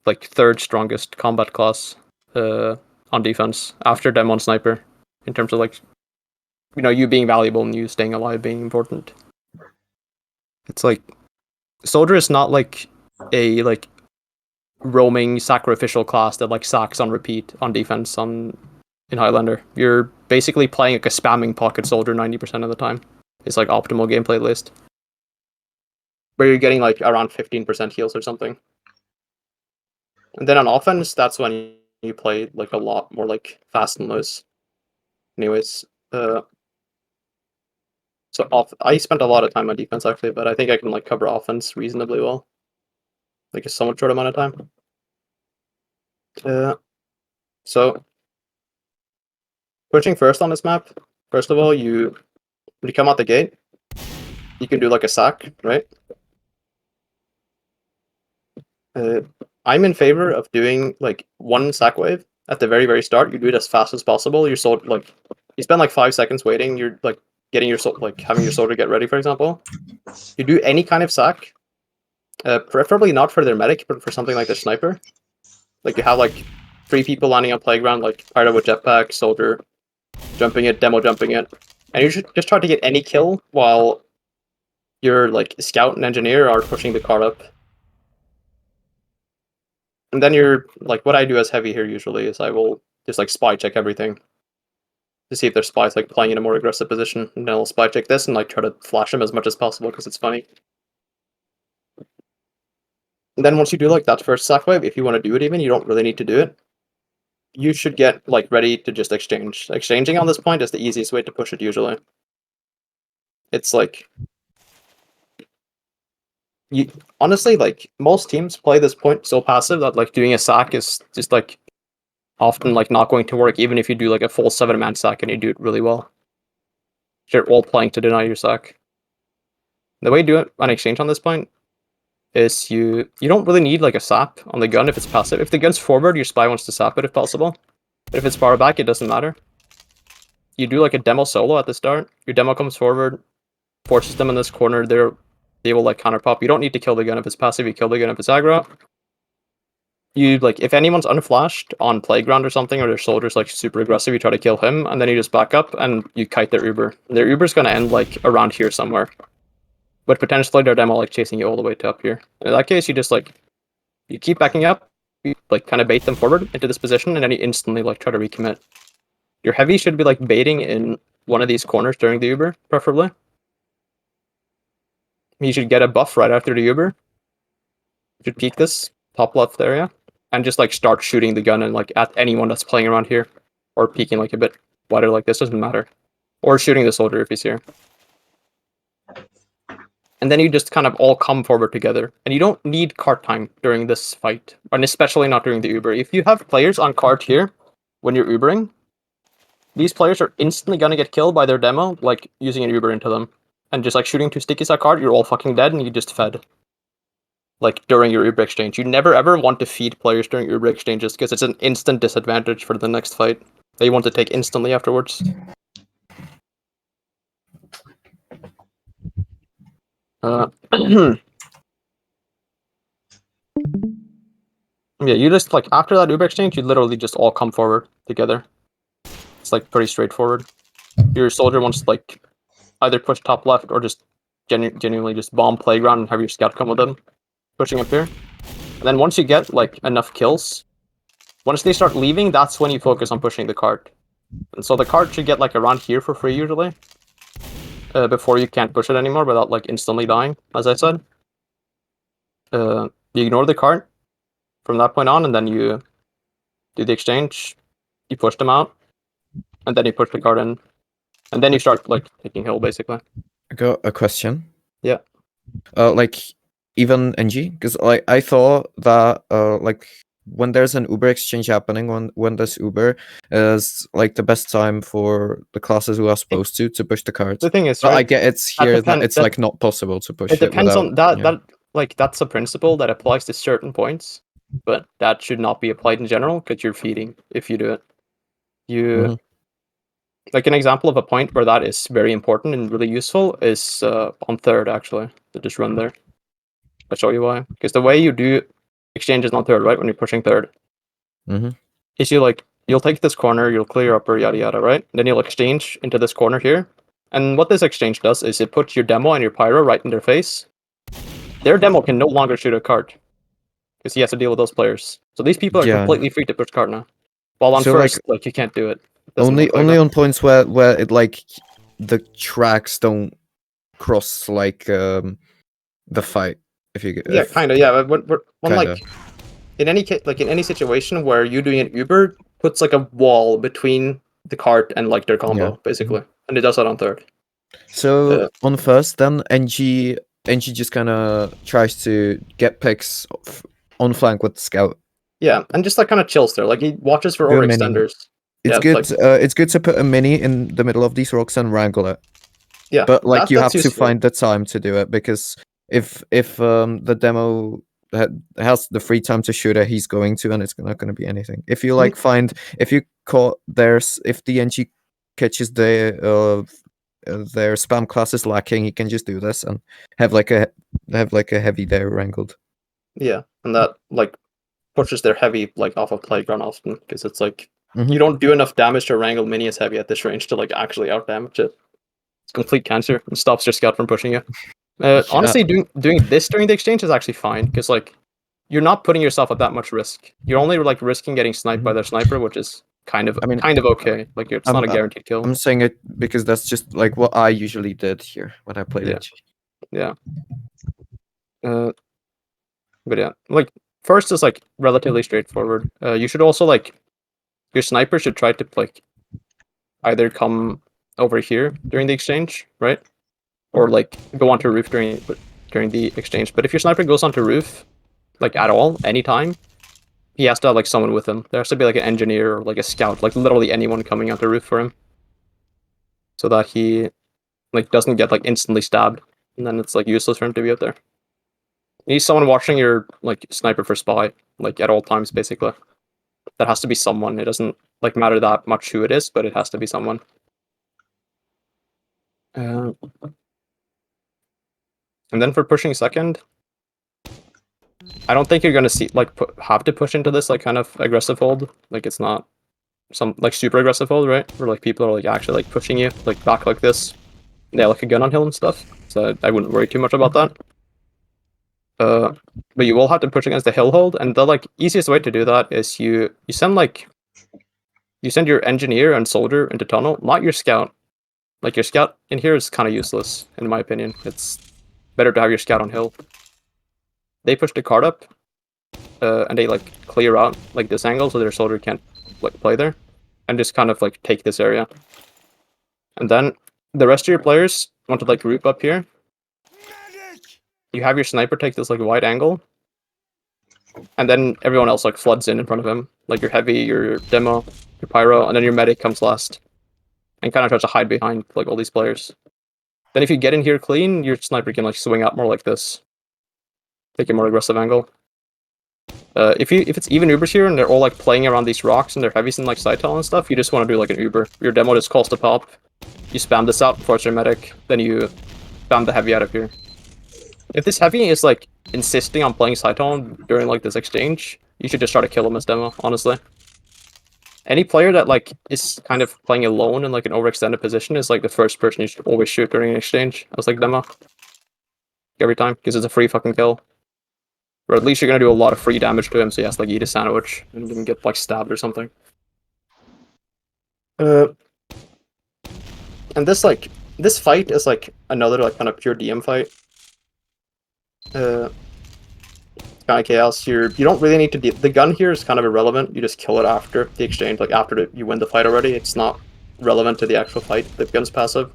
like third strongest combat class on defense after Demon Sniper in terms of like you being valuable and you staying alive being important. It's like soldier is not like a like roaming sacrificial class that like sacks on repeat on defense in Highlander. You're basically playing like a spamming pocket soldier 90% of the time. It's like optimal gameplay at least. Where you're getting like around 15% heals or something. And then on offense, that's when you play like a lot more like fast and loose. Anyways, so I spent a lot of time on defense actually, but I think I can like cover offense reasonably well. Like a somewhat short amount of time. So pushing first on this map, first of all, when you come out the gate, you can do like a sack, right? I'm in favor of doing like one sack wave at the very, very start. You do it as fast as possible. Your soldier, like, you spend like 5 seconds waiting. You're like getting your like having your soldier get ready, for example. You do any kind of sack, preferably not for their medic, but for something like the sniper. Like you have like 3 people landing on playground, like pyro with jetpack, soldier jumping it, demo jumping it, and you should just try to get any kill while your like scout and engineer are pushing the car up. And then you're like, what I do as heavy here usually is I will just like spy check everything to see if there's spies like playing in a more aggressive position, and then I'll spy check this and like try to flash them as much as possible because it's funny. And then once you do like that first sack wave, if you want to do it even, you don't really need to do it. You should get like ready to just exchange. Exchanging on this point is the easiest way to push it usually. It's like honestly, like most teams play this point so passive that like doing a sack is just like often like not going to work, even if you do like a full 7-man sack and you do it really well. You're all playing to deny your sack. The way you do it on exchange on this point is you don't really need like a sap on the gun if it's passive. If the gun's forward, your spy wants to sap it if possible. But if it's far back, it doesn't matter. You do like a demo solo at the start. Your demo comes forward, forces them in this corner, they will like counter pop. You don't need to kill the gun if it's passive. You kill the gun if it's aggro. You like if anyone's unflashed on playground or something, or their soldier's like super aggressive, you try to kill him, and then you just back up and you kite their Uber. Their Uber's gonna end like around here somewhere, but potentially their demo like chasing you all the way to up here. In that case, you just like you keep backing up, you like kind of bait them forward into this position, and then you instantly like try to recommit. Your heavy should be like baiting in one of these corners during the Uber, preferably. You should get a buff right after the Uber. You should peek this top left area and just like start shooting the gun and like at anyone that's playing around here, or peeking like a bit wider like this, doesn't matter, or shooting the soldier if he's here. And then you just kind of all come forward together, and you don't need cart time during this fight, and especially not during the Uber. If you have players on cart here when you're Ubering, these players are instantly gonna get killed by their demo, like using an Uber into them, and just like shooting 2 stickies at cart, you're all fucking dead, and you just fed. Like during your Uber exchange, you never ever want to feed players during Uber exchanges because it's an instant disadvantage for the next fight that you want to take instantly afterwards. Yeah, you just like after that Uber exchange, you literally just all come forward together. It's like pretty straightforward. Your soldier wants to like either push top left or just genuinely just bomb playground and have your scout come with them, pushing up here. And then once you get like enough kills, once they start leaving, that's when you focus on pushing the cart. And so the cart should get like around here for free usually, before you can't push it anymore without like instantly dying, as I said. You ignore the cart from that point on, and then you do the exchange, you push them out, and then you push the cart in, and then you start like taking hill basically. I got a question. Yeah. Like even NG, because like I thought that like when there's an Uber exchange happening, when there's Uber is like the best time for the classes who are supposed to push the cart. The thing is, but right, I get it's here that it's like not possible to push it. It depends without, on that. yeah. That like that's a principle that applies to certain points, but that should not be applied in general because you're feeding if you do it. You like an example of a point where that is very important and really useful is on third actually. To just run there. I'll show you why. Because the way you do exchanges on third, right, when you're pushing third, is you'll take this corner, you'll clear upper, yada yada, right? Then you'll exchange into this corner here. And what this exchange does is it puts your demo and your pyro right in their face. Their demo can no longer shoot a cart because he has to deal with those players. So these people are completely free to push cart now. While on first, like you can't do it. Only on points where it like the tracks don't cross like the fight. If you yeah, kind of, yeah. But like in any case, like in any situation where you doing an Uber puts like a wall between the cart and like their combo basically, and it does that on third. So on first, then NG just kind of tries to get picks on flank with scout. Yeah, and just like kind of chills there, like he watches for overextenders. It's good. It's good to put a mini in the middle of these rocks and wrangle it. Yeah, but like you have to find the time to do it because if the demo has the free time to shoot it, he's going to, and it's not going to be anything. If you like if you caught if the NG catches their spam class is lacking, he can just do this and have like a heavy there wrangled. Yeah, and that like pushes their heavy like off of playground often because it's like you don't do enough damage to wrangle mini as heavy at this range to like actually out damage it. It's complete cancer and stops your scout from pushing you. Honestly, doing this during the exchange is actually fine because like you're not putting yourself at that much risk. You're only like risking getting sniped by their sniper, which is kind of okay. Like it's not a guaranteed kill. I'm saying it because that's just like what I usually did here when I played it. Yeah. But yeah, like first is like relatively straightforward. You should also like your sniper should try to like either come over here during the exchange, right? Or like go onto roof during the exchange. But if your sniper goes onto roof, like at all, anytime, he has to have like someone with him. There has to be like an engineer or like a scout, like literally anyone coming onto roof for him. So that he like doesn't get like instantly stabbed. And then it's like useless for him to be out there. You need someone watching your like sniper for spy, like at all times basically. That has to be someone. It doesn't like matter that much who it is, but it has to be someone. And then for pushing second, I don't think you're gonna see like have to push into this like kind of aggressive hold. Like it's not some like super aggressive hold, right? Where like people are like actually like pushing you like back like this. They have like a gun on hill and stuff. So I wouldn't worry too much about that. But you will have to push against the hill hold, and the like easiest way to do that is you send your engineer and soldier into tunnel, not your scout. Like your scout in here is kind of useless in my opinion. It's better to have your scout on hill. They push the card up, and they like clear out like this angle so their soldier can't like play there, and just kind of like take this area. And then the rest of your players want to like group up here. You have your sniper take this like wide angle, and then everyone else like floods in front of him. Like your heavy, your demo, your pyro, and then your medic comes last, and kind of tries to hide behind like all these players. Then if you get in here clean, your sniper can like swing out more like this, take a more aggressive angle. If it's even Ubers here and they're all like playing around these rocks and they're heavies in like side tunnel and stuff, you just want to do like an Uber. Your demo just calls to pop. You spam this out before it's your medic, then you spam the heavy out of here. If this heavy is like insisting on playing side tunnel during like this exchange, you should just try to kill him as demo, honestly. Any player that like is kind of playing alone in like an overextended position is like the first person you should always shoot during an exchange as like demo. Every time, because it's a free fucking kill. Or at least you're gonna do a lot of free damage to him, so he has to like eat a sandwich and didn't get like stabbed or something. And this fight is like another like kind of pure DM fight. Kind of chaos. You don't really need to the gun here is kind of irrelevant. You just kill it after the exchange, like after you win the fight already. It's not relevant to the actual fight. The gun's passive.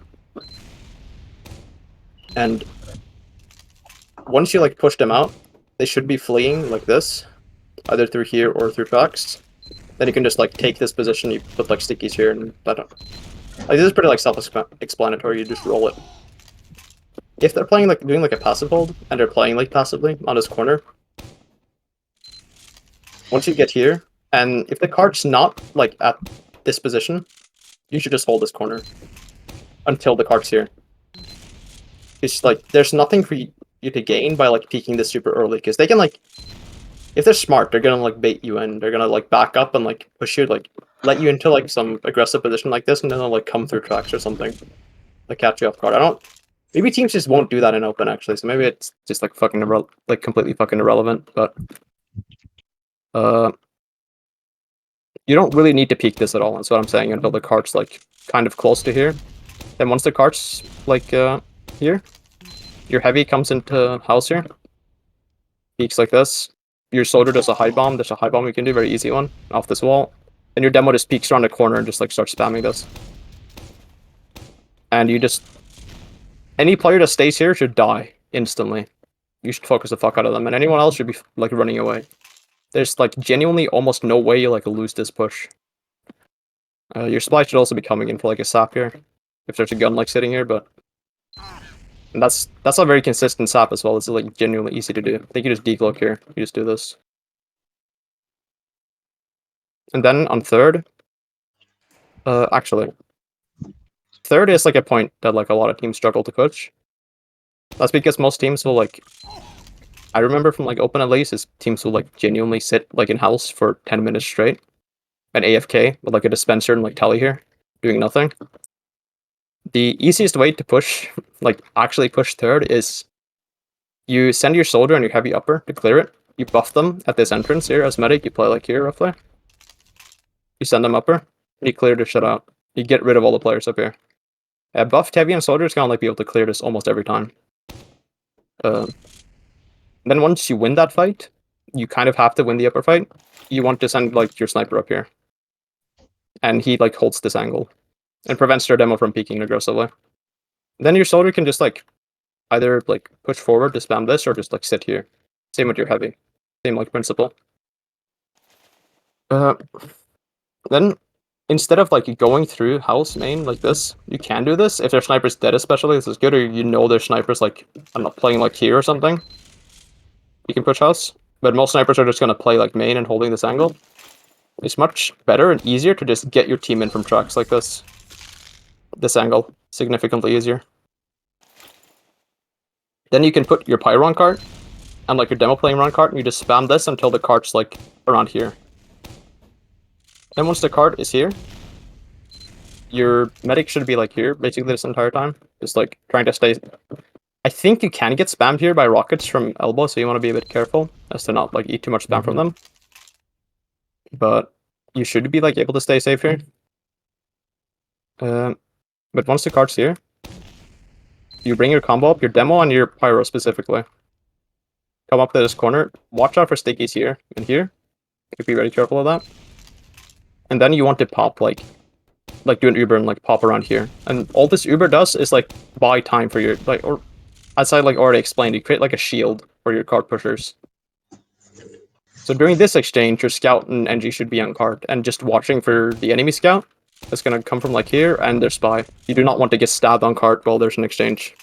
And once you like push them out, they should be fleeing like this, either through here or through tracks. Then you can just like take this position. You put like stickies here, and that. Like this is pretty like self-explanatory. You just roll it. If they're playing like doing like a passive hold and they're playing like passively on this corner, once you get here, and if the card's not like at this position, you should just hold this corner until the card's here. It's like there's nothing for you to gain by like peeking this super early, because they can like, if they're smart, they're gonna like bait you in. They're gonna like back up and like push you, like let you into like some aggressive position like this, and then they'll like come through tracks or something, like catch you off guard. Maybe teams just won't do that in open actually, so maybe it's just like fucking like completely fucking irrelevant. But you don't really need to peek this at all. That's what I'm saying, until the card's like kind of close to here. Then once the card's like here, your heavy comes into house here, peeks like this. Your soldier does a high bomb. There's a high bomb you can do, very easy one, off this wall. And your demo just peeks around the corner and just like starts spamming this. And you just, any player that stays here should die instantly. You should focus the fuck out of them, and anyone else should be like running away. There's like genuinely almost no way you like lose this push. Your supply should also be coming in for like a sap here, if there's a gun like sitting here, but and that's not very consistent sap as well. It's like genuinely easy to do. I think you just decloak here. You just do this. And then on third, actually, third is like a point that like a lot of teams struggle to push. That's because most teams will like, I remember from like open at least, is teams will like genuinely sit like in house for 10 minutes straight, and AFK with like a dispenser and like tally here, doing nothing. The easiest way to push, like actually push third, is you send your soldier and your heavy upper to clear it. You buff them at this entrance here as medic. You play like here roughly. You send them upper. And you clear the shit out. You get rid of all the players up here. Buffed heavy and soldier is gonna like be able to clear this almost every time. Then once you win that fight, you kind of have to win the upper fight. You want to send like your sniper up here, and he like holds this angle and prevents their demo from peeking aggressively. Then your soldier can just like either like push forward to spam this, or just like sit here. Same with your heavy. Same like principle. Then instead of like going through house main like this, you can do this if their sniper's dead, especially. This is good, or you know their sniper's like, I'm not playing like here or something. You can push house, but most snipers are just gonna play like main and holding this angle. It's much better and easier to just get your team in from tracks like this. This angle, significantly easier. Then you can put your pyro on cart and like your demo playing run cart, and you just spam this until the cart's like around here. Then once the cart is here, your medic should be like here basically this entire time, just like trying to stay. I think you can get spammed here by rockets from elbow, so you want to be a bit careful as to not like eat too much spam from them. But you should be like able to stay safe here. But once the cart's here, you bring your combo up, your demo and your pyro specifically. Come up to this corner. Watch out for stickies here and here. You be very careful of that. And then you want to pop like do an Uber and like pop around here. And all this Uber does is like buy time for your like, or as I like already explained, you create like a shield for your card pushers. So during this exchange, your scout and NG should be on card and just watching for the enemy scout that's gonna come from like here and their spy. You do not want to get stabbed on card while there's an exchange.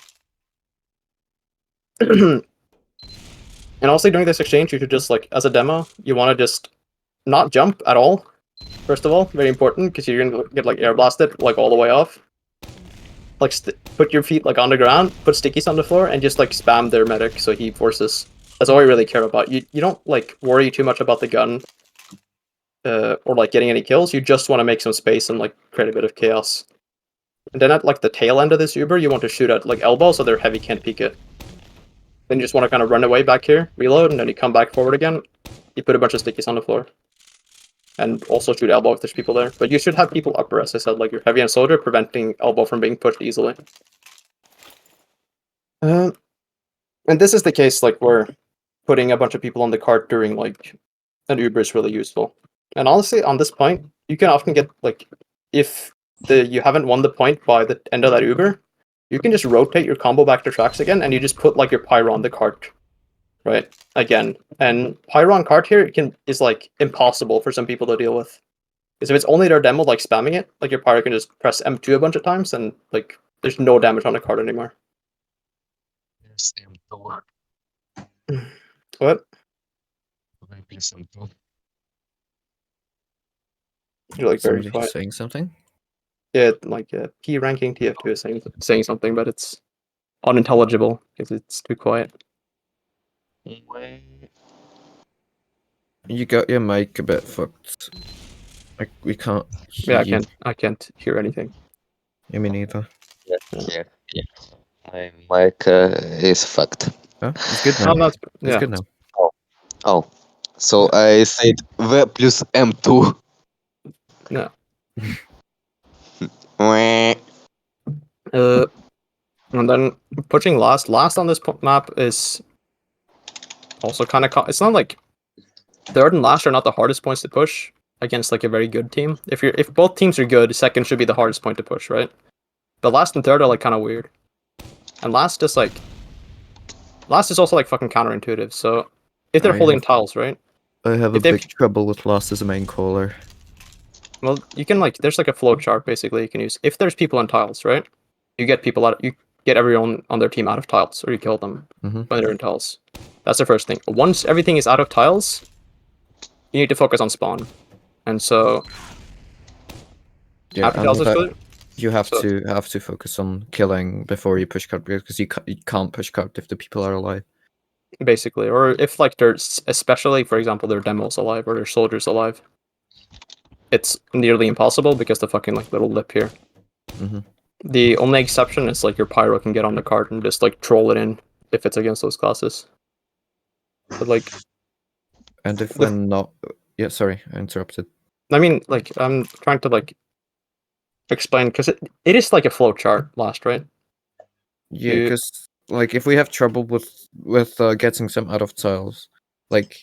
And also during this exchange, you should just like, as a demo, you want to just not jump at all. First of all, very important, because you're gonna get like air blasted like all the way off. Like put your feet like on the ground, put stickies on the floor, and just like spam their medic so he forces. That's all you really care about. You don't like worry too much about the gun, or like getting any kills. You just want to make some space and like create a bit of chaos. And then at like the tail end of this Uber, you want to shoot at like elbow so their heavy can't peek it. Then you just want to kind of run away back here, reload, and then you come back forward again. You put a bunch of stickies on the floor. And also shoot elbow if there's people there. But you should have people upper, as I said, like your heavy and soldier, preventing elbow from being pushed easily. And this is the case like where putting a bunch of people on the cart during like an Uber is really useful. And honestly, on this point, you can often get like, if you haven't won the point by the end of that Uber, you can just rotate your combo back to tracks again, and you just put like your pyro on the cart, right? Again, and pyro on cart here is like impossible for some people to deal with, because if it's only their demo like spamming it, like your pyro can just press M2 a bunch of times, and like there's no damage on the cart anymore. Yes, M2. What? Please M2. You're like very Somebody quiet. saying something? Yeah, like P ranking TF2 is saying something, but it's unintelligible because it's too quiet. You got your mic a bit fucked. Like we can't hear Yeah, I can't hear anything. Yeah, me neither. Yeah. My mic is fucked. Oh, it's good now. Oh, It's good now. Oh, so I said V plus M2. No. Wah. And then pushing last on this map is also kind of it's not like third and last are not the hardest points to push against like a very good team. If both teams are good, second should be the hardest point to push, right? But last and third are like kind of weird. And last is also like fucking counterintuitive. So if they're holding tiles, right? I have a big trouble with last as a main caller. Well, you can like there's like a flow chart basically you can use. If there's people on tiles, right? You get people out. You get everyone on their team out of tiles, or you kill them when they're in tiles. That's the first thing. Once everything is out of tiles, you need to focus on spawn. And so yeah, after tiles is good, you have to focus on killing before you push card, because you can't push card if the people are alive. Basically, or if like there's, especially for example, their demos alive or their soldiers alive, it's nearly impossible because the fucking like little lip here. The only exception is like your pyro can get on the card and just like troll it in if it's against those classes. But like, and if we're not, yeah, sorry, I interrupted. I mean, like I'm trying to like explain because it is like a flow chart last, right? Yeah, because like if we have trouble with getting some out of tiles, like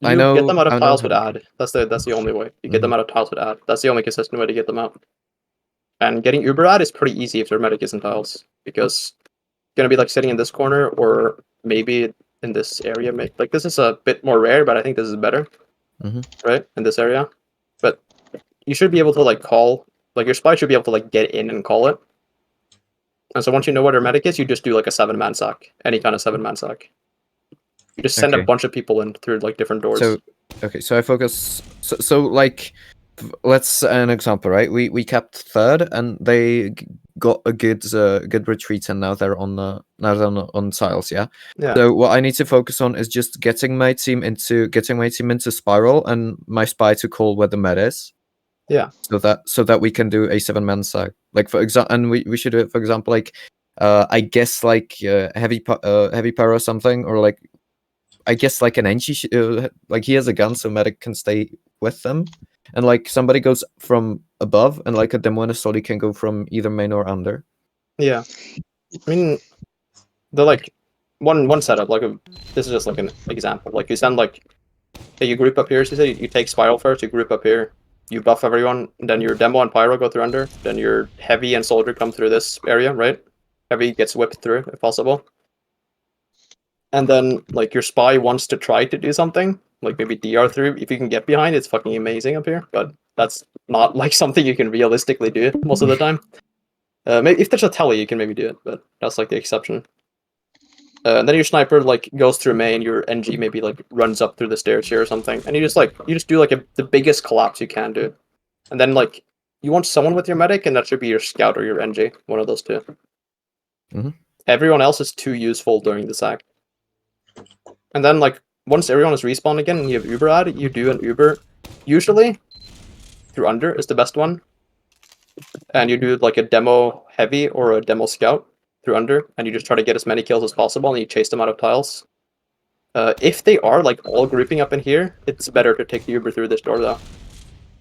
you I know get them out of tiles with add. That's the only way. You get them out of tiles with add. That's the only consistent way to get them out. And getting Uber add is pretty easy if their medic isn't tiles, because you're gonna be like sitting in this corner or maybe in this area. Like this is a bit more rare, but I think this is better, right? In this area, but you should be able to like call, like your spy should be able to like get in and call it. And so once you know what their medic is, you just do like a 7-man sack, any kind of 7-man sack. You just send a bunch of people in through like different doors. So I focus. So like, let's an example, right? We kept third, and they got a good retreat, and now they're on tiles. Yeah. Yeah. So what I need to focus on is just getting my team into spiral, and my spy to call where the med is. Yeah. So that we can do a 7-man sack. Like for example, and we should do it, for example, like I guess like heavy power or something, or like I guess like an Enchi, like he has a gun, so medic can stay with them, and like somebody goes from above, and like a demo and a soli can go from either main or under. Yeah, I mean, the like one setup, like this is just like an example. Like you send like, hey, you group up here. So you say you take spiral first, you group up here, you buff everyone, and then your demo and pyro go through under. Then your heavy and soldier come through this area, right? Heavy gets whipped through if possible. And then, like, your spy wants to try to do something, like maybe DR through. If you can get behind, it's fucking amazing up here. But that's not, like, something you can realistically do most of the time. Maybe if there's a tele, you can maybe do it, but that's, like, the exception. And then your sniper, like, goes through main, your NG maybe, like, runs up through the stairs here or something. And you just do, like, the biggest collapse you can do. And then, like, you want someone with your medic, and that should be your scout or your NG, one of those two. Mm-hmm. Everyone else is too useful during the sack. And then, like, once everyone is respawned again and you have Uber ad, you do an Uber. Usually, through under is the best one. And you do, like, a demo heavy or a demo scout through under, and you just try to get as many kills as possible, and you chase them out of tiles. If they are, like, all grouping up in here, it's better to take the Uber through this door, though.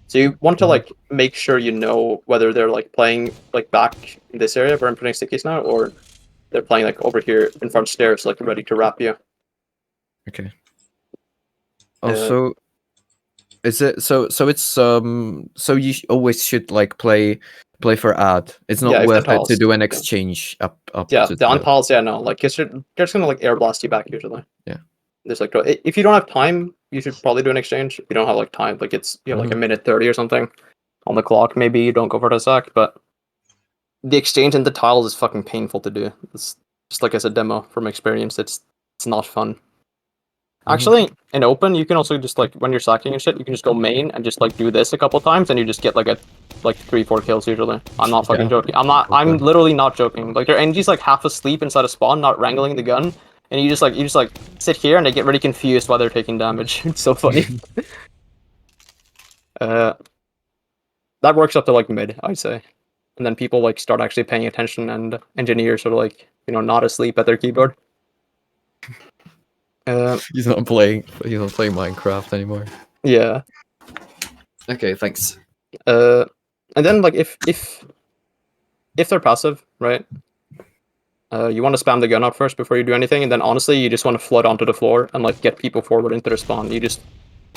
So you want to, like, make sure you know whether they're, like, playing, like, back in this area where I'm putting stickies now, or they're playing, like, over here in front stairs, like, ready to wrap you. Okay. Also, is it so? It's so you always should like play for ad. It's not worth it to do an exchange up. Yeah, the on tiles, yeah, no, like they're just gonna like air blast you back usually. Yeah. There's like if you don't have time, you should probably do an exchange. If you don't have like time, like it's you have like a minute 30 or something on the clock, maybe you don't go for the sack, but the exchange in the tiles is fucking painful to do. It's just like as a demo from experience, it's not fun. Actually, in open, you can also just like when you're sacking and shit, you can just go main and just like do this a couple times, and you just get like 3-4 kills usually. I'm not fucking joking. I'm literally not joking. Like their NG's like half asleep inside a spawn, not wrangling the gun, and you just like sit here and they get really confused while they're taking damage. It's so funny. That works up to like mid, I'd say, and then people like start actually paying attention, and engineers are like not asleep at their keyboard. He's not playing Minecraft anymore. Yeah. Okay, thanks. And then like if they're passive, right? You want to spam the gun out first before you do anything, and then honestly, you just want to flood onto the floor and like get people forward into their spawn.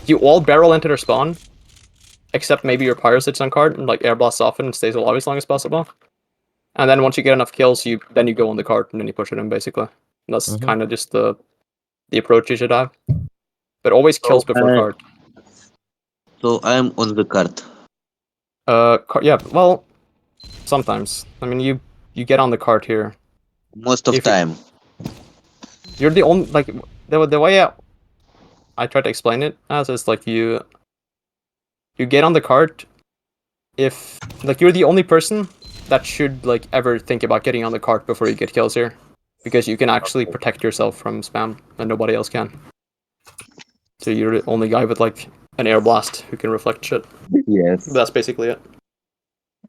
You all barrel into their spawn, except maybe your pyro sits on cart and like air blasts off it and stays alive as long as possible. And then once you get enough kills, you go on the cart and then you push it in basically. And that's kind of just the approach you should have. But always kills before cart. So I'm on the cart. Yeah, well, sometimes. I mean, you get on the cart here. Most of time. You're the only like the way I try to explain it as is like you get on the cart if like you're the only person that should like ever think about getting on the cart before you get kills here, because you can actually protect yourself from spam and nobody else can. So you're the only guy with like an air blast who can reflect shit. Yes. But that's basically it.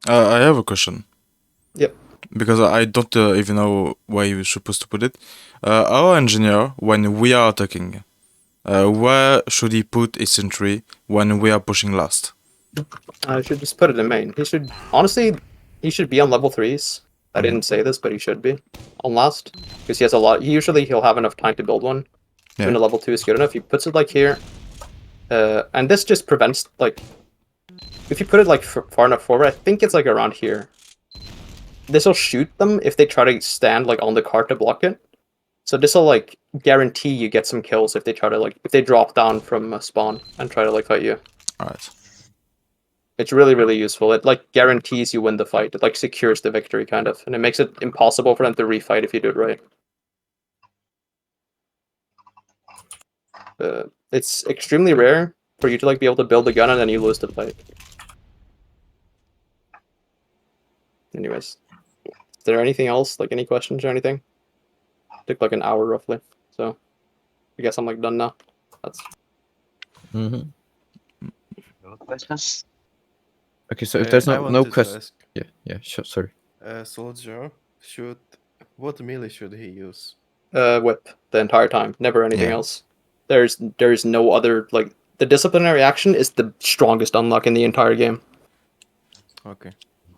I have a question. Yep. Because I don't even know where you're supposed to put it. Our engineer, when we are attacking, where should he put his sentry when we are pushing last? I should just put it in main. He should be on level 3s. I didn't say this, but he should be on last because he has a lot. Usually he'll have enough time to build one. Yeah. When a level 2 is good enough, he puts it like here, and this just prevents like if you put it like far enough forward. I think it's like around here. This will shoot them if they try to stand like on the cart to block it. So this will like guarantee you get some kills if they try to like if they drop down from a spawn and try to like fight you. Alright. It's really, really useful. It like guarantees you win the fight. It like secures the victory kind of, and it makes it impossible for them to refight if you do it right. It's extremely rare for you to like be able to build a gun and then you lose the fight. Anyways, Is there anything else? Like any questions or anything? Took like an hour roughly, so I guess I'm like done now. That's. Mm-hmm. No questions? Okay, so if there's no wanted question, to ask, yeah, sure, sorry. Soldier what melee should he use? Whip the entire time, never anything Yeah. else. There's no other, like, the disciplinary action is the strongest unlock in the entire game. Okay.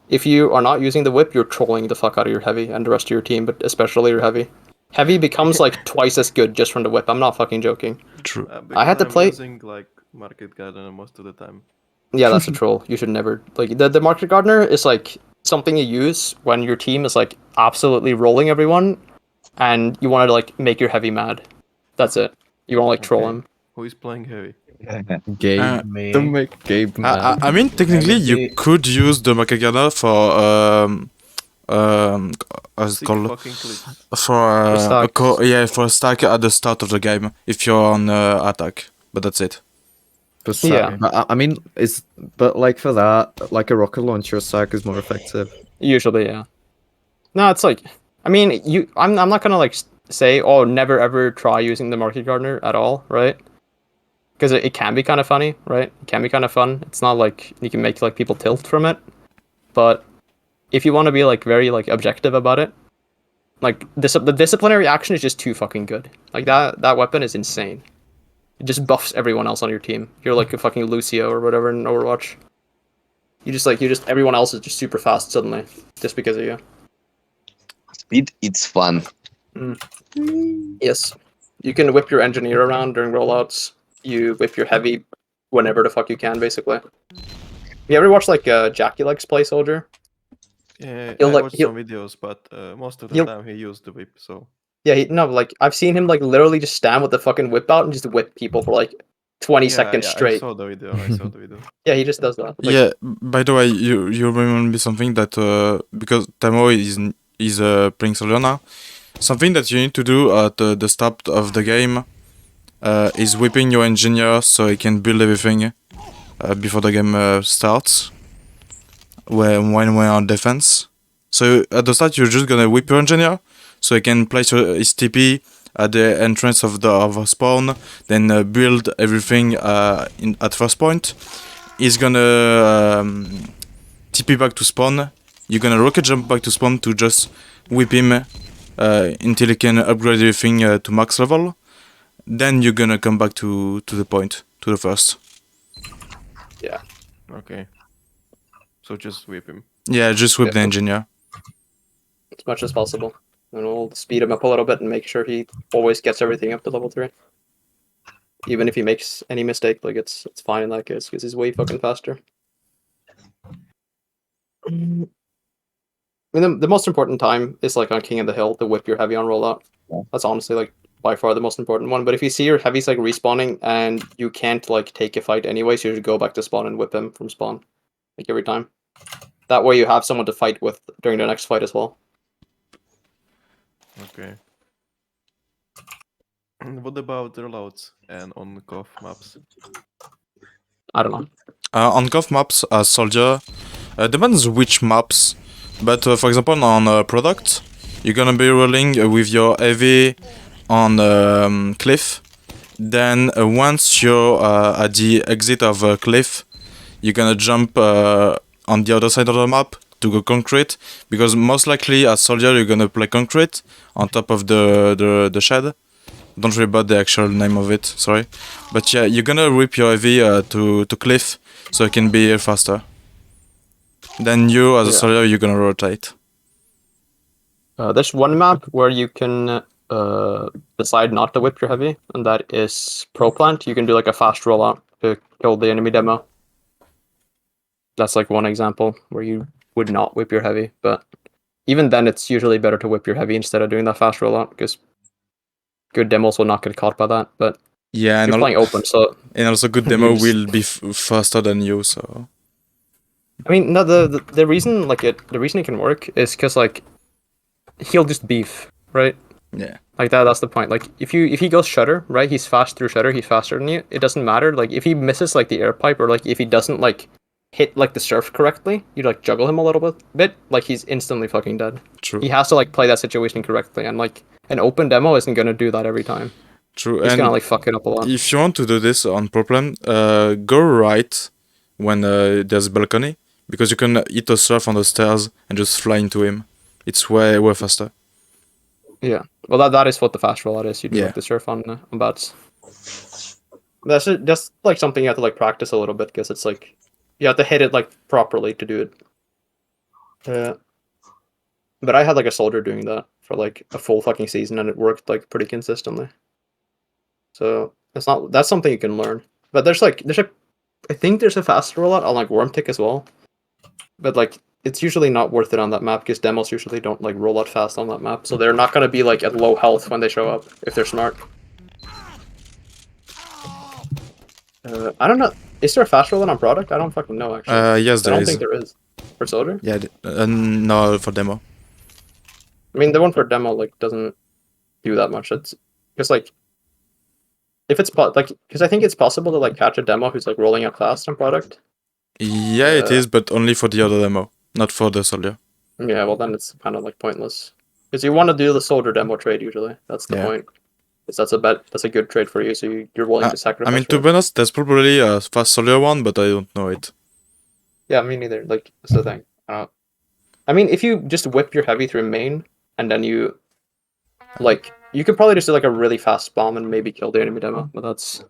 If you are not using the whip, you're trolling the fuck out of your heavy and the rest of your team, but especially your heavy. Heavy becomes like twice as good just from the whip. I'm not fucking joking. True. I had to I'm play. using like Market Gardener most of the time. Yeah, that's a troll. You should never like the Market Gardener is like something you use when your team is like absolutely rolling everyone, and you want to like make your heavy mad. That's it. You want to like troll him. Who is playing heavy? Gabe, Me. don't make Gabe mad. I mean, technically, you Maybe- could use the Makagana for how's it Sick called? fucking clicks. For stack. for a stack at the start of the game if you're on attack. But that's it. Yeah. But I mean, but like for that, like a rocket launcher sack is more effective. Usually, yeah. No, it's like, I mean, I'm not gonna like say, oh, never ever try using the Market Gardener at all, right? Because it can be kind of funny, right? It can be kind of fun. It's not like you can make like people tilt from it, but if you want to be like very like objective about it, like the disciplinary action is just too fucking good. Like that weapon is insane. It just buffs everyone else on your team. You're like a fucking Lucio or whatever in Overwatch. Everyone else is just super fast suddenly just because of you. Speed, it's fun. Yes. You can whip your engineer around during rollouts. You whip your heavy whenever the fuck you can, basically. You ever watch like Jackie Legs play Soldier? Yeah, He'll, I like, watched he'll- some videos, but most of the he'll- time he used the whip, so Yeah, like I've seen him like literally just stand with the fucking whip out and just whip people for like 20 seconds I straight. saw the video. I saw the video. Yeah, he just does that. Like, Yeah. By the way, you remember me something that because Tamo is playing Soldier now. Something that you need to do at the start of the game is whipping your engineer so he can build everything before the game starts. When we're on defense. So at the start you're just gonna whip your engineer so he can place his TP at the entrance of the spawn, then build everything at first point. He's gonna TP back to spawn. You're gonna rocket jump back to spawn to just whip him until he can upgrade everything to max level. Then you're gonna come back to the point, to the first. yeah. Okay. So just whip him. Yeah, just whip Yeah. the engineer. As much as possible. And we'll speed him up a little bit and make sure he always gets everything up to level 3. Even if he makes any mistake, like it's fine in that case, because he's way fucking faster. I mean, the most important time is like on King of the Hill to whip your heavy on rollout. That's honestly like by far the most important one. But if you see your heavy's like respawning and you can't like take a fight anyway, so you just go back to spawn and whip him from spawn, like every time. That way you have someone to fight with during the next fight as well. Okay. What about rollouts and on CoF maps? I don't know. On CoF maps as Soldier, depends which maps. But for example, on product, you're gonna be rolling with your heavy on cliff. Then once you're at the exit of a cliff, you're gonna jump on the other side of the map to go concrete, because most likely as Soldier you're gonna play concrete on top of the shed. Don't worry about the actual name of it, sorry. But yeah, you're gonna whip your heavy to cliff so it can be here faster. Then you as a Soldier you're gonna rotate. There's one map where you can decide not to whip your heavy, and that is Pro Plant. You can do like a fast rollout to kill the enemy demo. That's like one example where you would not whip your heavy, but even then it's usually better to whip your heavy instead of doing that fast rollout, because good demos will not get caught by that. But Yeah, you're playing open, so and also good demo will be faster than you, so I mean, no, the reason the reason it can work is because like he'll just beef, right? yeah. Like that's the point. Like if he goes shutter, right? He's fast through shutter. He's faster than you. It doesn't matter. Like if he misses like the air pipe, or like if he doesn't like hit like the surf correctly, you like juggle him a little bit, like he's instantly fucking dead. True. He has to like play that situation correctly, and like an open demo isn't gonna do that every time. True. He's and gonna like fuck it up a lot. If you want to do this on problem, go right when there's a balcony, because you can hit a surf on the stairs and just fly into him. It's way faster. Yeah. Well, that is what the fast rollout is. You do like the surf on bats. That's just like something you have to like practice a little bit, because it's like you have to hit it like properly to do it. Yeah. But I had like a soldier doing that for like a full fucking season, and it worked like pretty consistently. So that's something you can learn. But I think there's a fast rollout on like Worm Tick as well. But like it's usually not worth it on that map, because demos usually don't like roll out fast on that map, so they're not gonna be like at low health when they show up if they're smart. I don't know. Is there a fast rollout on product? I don't fucking know actually. Yes, there is. I don't think there is. For soldier? Yeah, no, for demo. I mean, the one for demo like doesn't do that much. It's because like if it's because I think it's possible to like catch a demo who's like rolling out fast on product. Yeah, it is, but only for the other demo, not for the soldier. Yeah, well then it's kind of like pointless, because you want to do the soldier demo trade usually. That's the point. Because that's a good trade for you, so you're willing to sacrifice. I mean, to be honest, there's probably a fast soldier one, but I don't know it. Yeah, me neither. Like that's the thing. I mean, if you just whip your heavy through main, and then you could probably just do like a really fast bomb and maybe kill the enemy demo, but that's